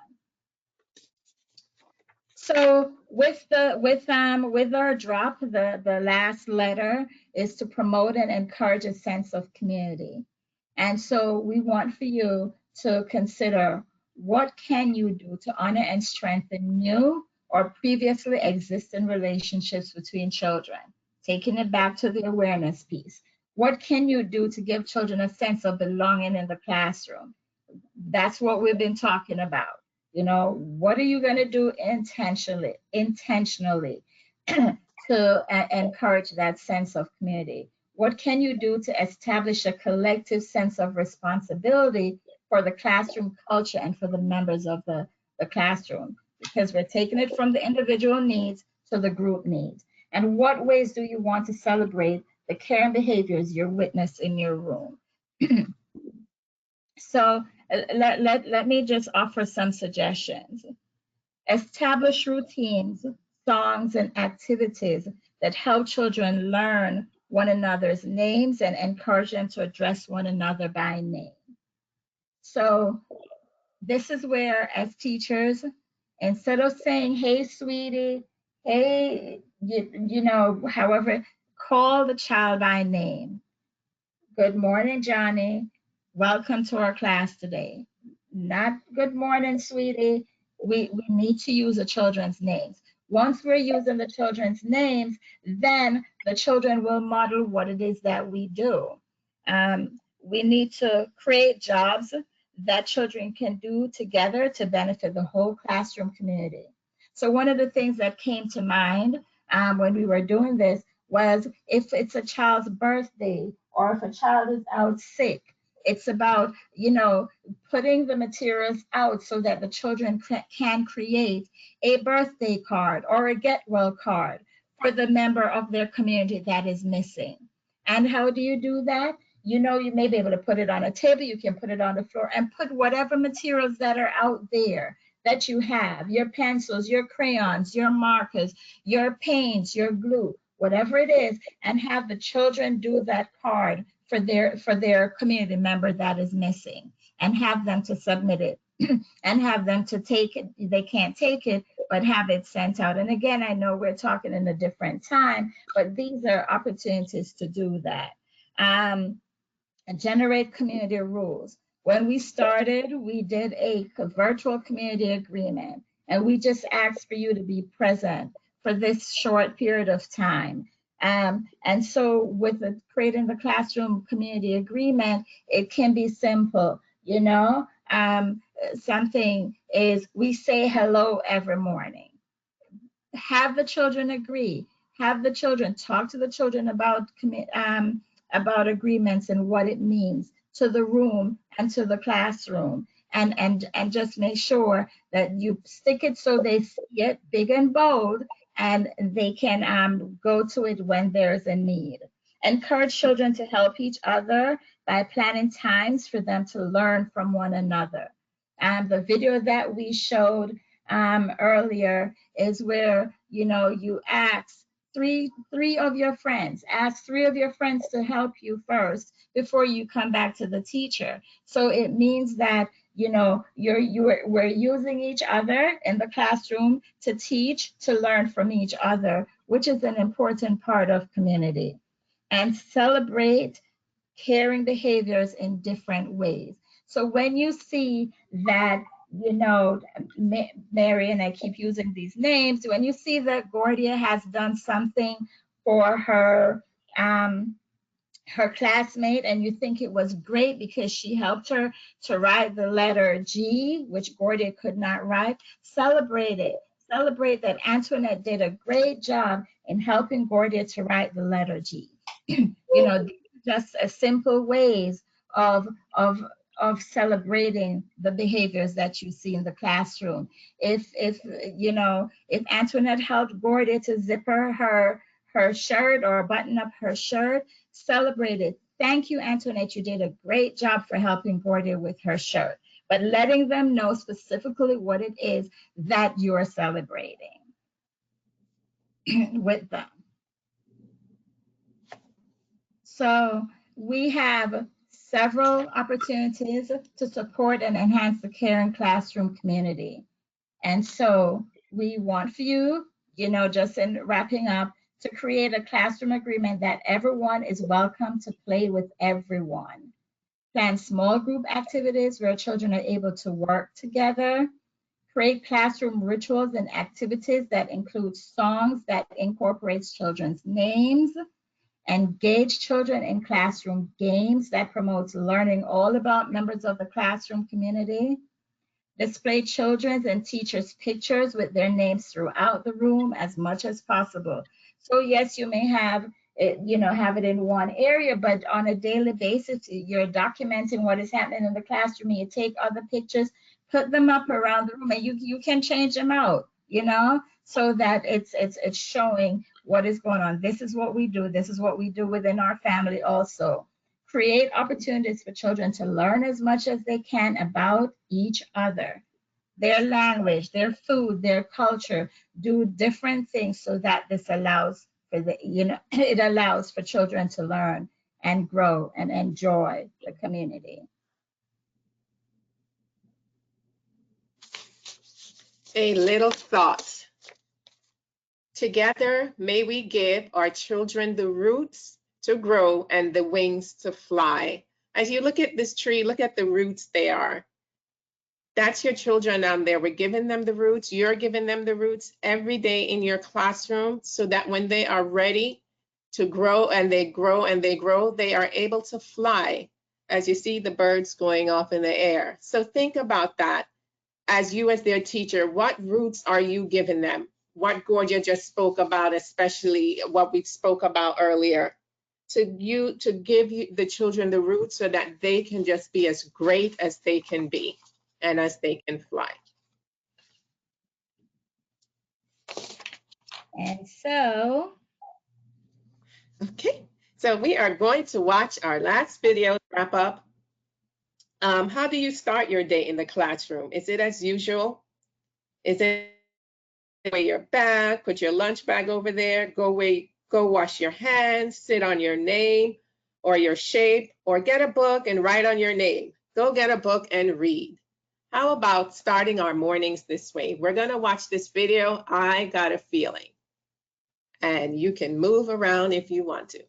So with our drop, the last letter is to promote and encourage a sense of community. And so we want for you to consider, what can you do to honor and strengthen new or previously existing relationships between children, taking it back to the awareness piece. What can you do to give children a sense of belonging in the classroom? That's what we've been talking about. You know, what are you going to do intentionally to encourage that sense of community? What can you do to establish a collective sense of responsibility for the classroom culture and for the members of the classroom? Because we're taking it from the individual needs to the group needs. And what ways do you want to celebrate the caring behaviors you witness in your room? So let me just offer some suggestions. Establish routines, songs, and activities that help children learn one another's names and encourage them to address one another by name. So this is where, as teachers, instead of saying, hey, sweetie, hey, you know, however, call the child by name. Good morning, Johnny. Welcome to our class today. Not good morning, sweetie. We need to use the children's names. Once we're using the children's names, then the children will model what it is that we do. We need to create jobs that children can do together to benefit the whole classroom community. So one of the things that came to mind when we were doing this was if it's a child's birthday or if a child is out sick, it's about, you know, putting the materials out so that the children can create a birthday card or a get well card for the member of their community that is missing. And how do you do that? You know, you may be able to put it on a table, you can put it on the floor and put whatever materials that are out there that you have, your pencils, your crayons, your markers, your paints, your glue, whatever it is, and have the children do that card for their community member that is missing, and have them to submit it and have them to take it. They can't take it, but have it sent out. And again, I know we're talking in a different time, but these are opportunities to do that. And generate community rules. When we started, we did a virtual community agreement, and we just asked for you to be present for this short period of time. And so with creating the classroom community agreement, it can be simple, you know. Something is, we say hello every morning. Have the children agree. Have the children talk to the children about agreements and what it means to the room and to the classroom, and just make sure that you stick it so they see it big and bold, and they can go to it when there's a need. Encourage children to help each other by planning times for them to learn from one another. The video that we showed earlier is where, you know, you ask three of your friends, ask 3 of your friends to help you first before you come back to the teacher. So it means that, you know, we're using each other in the classroom to teach, to learn from each other, which is an important part of community. And celebrate caring behaviors in different ways. So when you see that, you know, Mary, and I keep using these names, when you see that Gordia has done something for her classmate, and you think it was great because she helped her to write the letter G, which Gordia could not write, celebrate it. Celebrate that Antoinette did a great job in helping Gordia to write the letter G. You know, just a simple ways of celebrating the behaviors that you see in the classroom. If you know, if Antoinette helped Gordia to zipper her shirt or button up her shirt, celebrate it. Thank you, Antoinette. You did a great job for helping Gordia with her shirt. But letting them know specifically what it is that you're celebrating with them. So we have several opportunities to support and enhance the caring classroom community. And so we want for you, you know, just in wrapping up, to create a classroom agreement that everyone is welcome to play with everyone. Plan small group activities where children are able to work together. Create classroom rituals and activities that include songs that incorporates children's names. Engage children in classroom games that promotes learning all about members of the classroom community. Display children's and teachers' pictures with their names throughout the room as much as possible. So yes, you may have it, have it in one area, but on a daily basis, you're documenting what is happening in the classroom. You take other pictures, put them up around the room, and you can change them out, so that it's showing what is going on. This is what we do. This is what we do within our family also. Create opportunities for children to learn as much as they can about each other, their language, their food, their culture. Do different things so that this allows for it allows for children to learn and grow and enjoy the community. A little thought. Together, may we give our children the roots to grow and the wings to fly. As you look at this tree, look at the roots they are. That's your children down there. We're giving them the roots. You're giving them the roots every day in your classroom so that when they are ready to grow and they grow and they grow, they are able to fly, as you see the birds going off in the air. So think about that. As you as their teacher, what roots are you giving them? What Gorgia just spoke about, especially what we spoke about earlier, to give the children the roots so that they can just be as great as they can be and as they can fly. And so, okay, so we are going to watch our last video wrap up. How do you start your day in the classroom? Is it as usual? Is it away your bag, put your lunch bag over there, go wash your hands, sit on your name or your shape, or get a book and write on your name. Go get a book and read. How about starting our mornings this way? We're gonna watch this video, I Got a Feeling. And you can move around if you want to.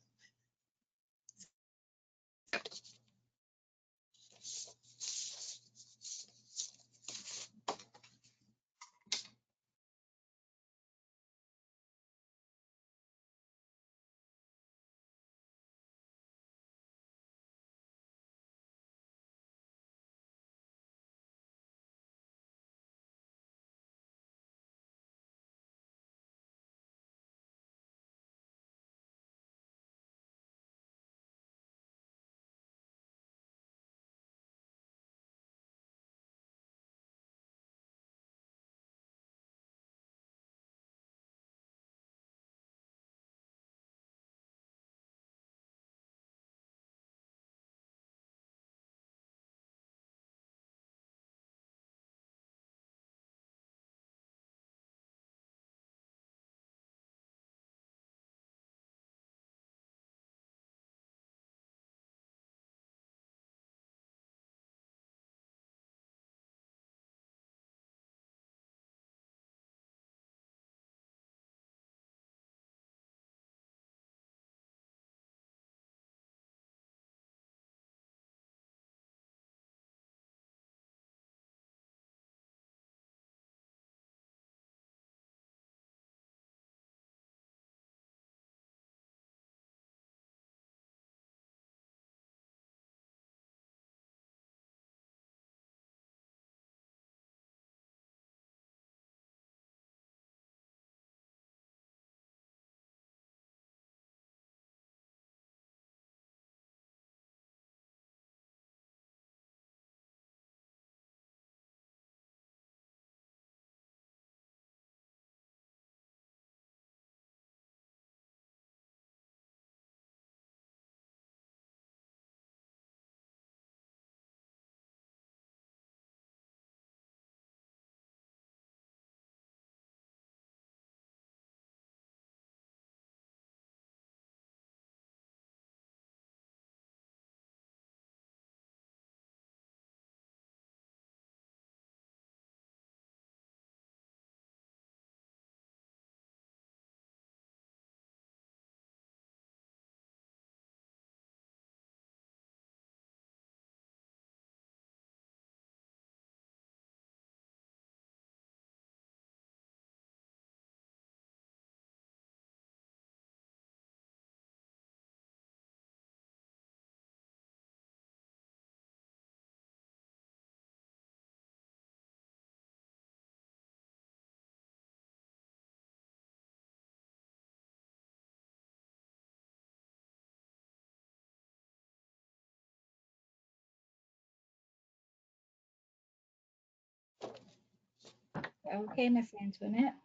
Okay, Miss Antoinette.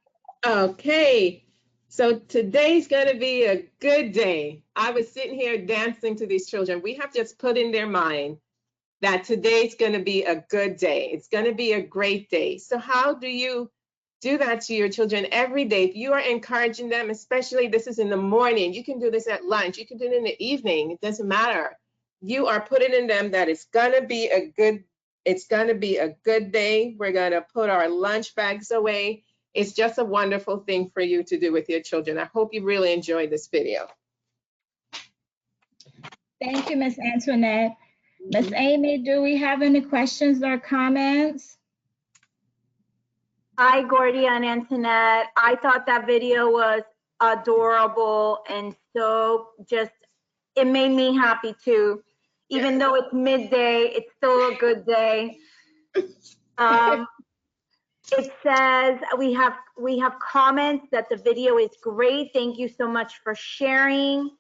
Okay, so today's going to be a good day. I was sitting here dancing to these children. We have just put in their mind that today's going to be a good day. It's going to be a great day. So how do you do that to your children every day? If you are encouraging them, especially this is in the morning, you can do this at lunch, you can do it in the evening, it doesn't matter. You are putting in them that it's going to be a good day. We're going to put our lunch bags away. It's just a wonderful thing for you to do with your children. I hope you really enjoyed this video. Thank you, Miss Antoinette. Miss Amy, do we have any questions or comments? Hi, Gordy and Antoinette. I thought that video was adorable and so just, it made me happy too. Even though it's midday, it's still a good day. It says we have comments that the video is great. Thank you so much for sharing.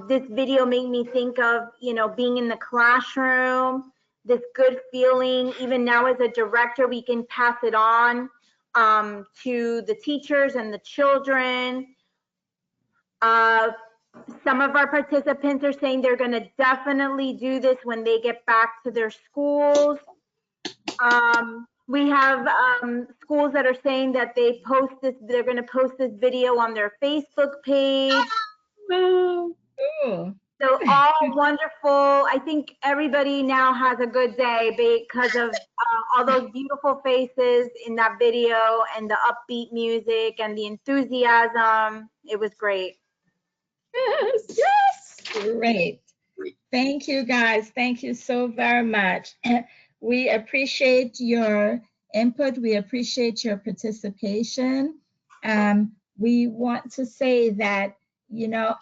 This video made me think of, being in the classroom, this good feeling. Even now as a director, we can pass it on to the teachers and the children. Some of our participants are saying they're going to definitely do this when they get back to their schools. We have schools that are saying that they're going to post this video on their Facebook page. Cool. So all wonderful. I think everybody now has a good day because of all those beautiful faces in that video and the upbeat music and the enthusiasm. It was great. Yes. Great. Thank you, guys. Thank you so very much. We appreciate your input. We appreciate your participation. We want to say that, we know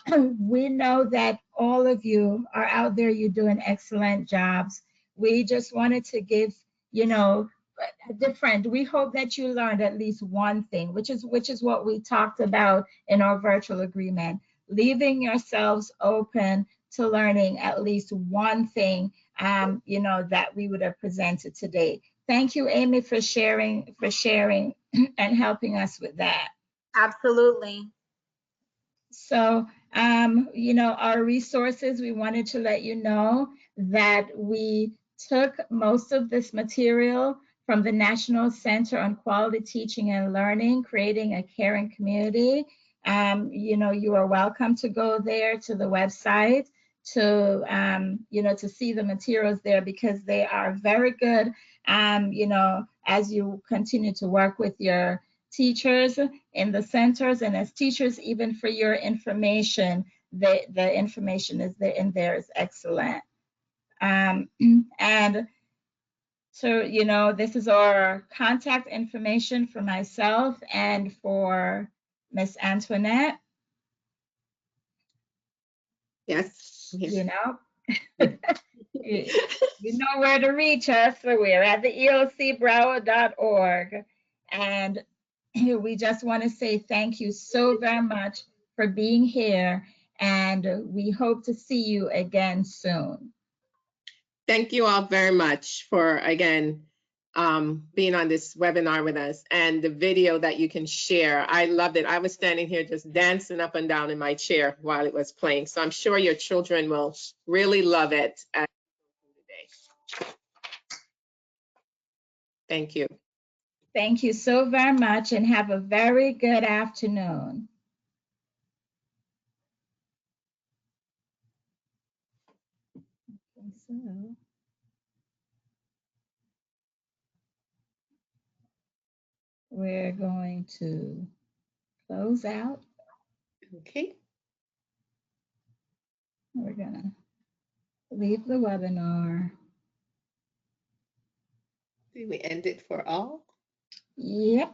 that all of you are out there, you're doing excellent jobs. We just wanted to give, we hope that you learned at least one thing, which is what we talked about in our virtual agreement, leaving yourselves open to learning at least one thing, that we would have presented today. Thank you, Amy, for sharing and helping us with that. Absolutely. So, our resources, we wanted to let you know that we took most of this material from the National Center on Quality Teaching and Learning, Creating a Caring Community. You are welcome to go there to the website to see the materials there, because they are very good, as you continue to work with your teachers in the centers, and as teachers, even for your information, the information is there in there is excellent. And so, this is our contact information for myself and for Miss Antoinette. Yes. You know where to reach us. So we're at the eocbroward.org. And we just want to say thank you so very much for being here. And we hope to see you again soon. Thank you all very much for, again, being on this webinar with us, and the video that you can share. I loved it. I was standing here just dancing up and down in my chair while it was playing. So I'm sure your children will really love it today. Thank you. Thank you so very much, and have a very good afternoon. So we're going to close out. Okay. We're going to leave the webinar. Do we end it for all? Yep.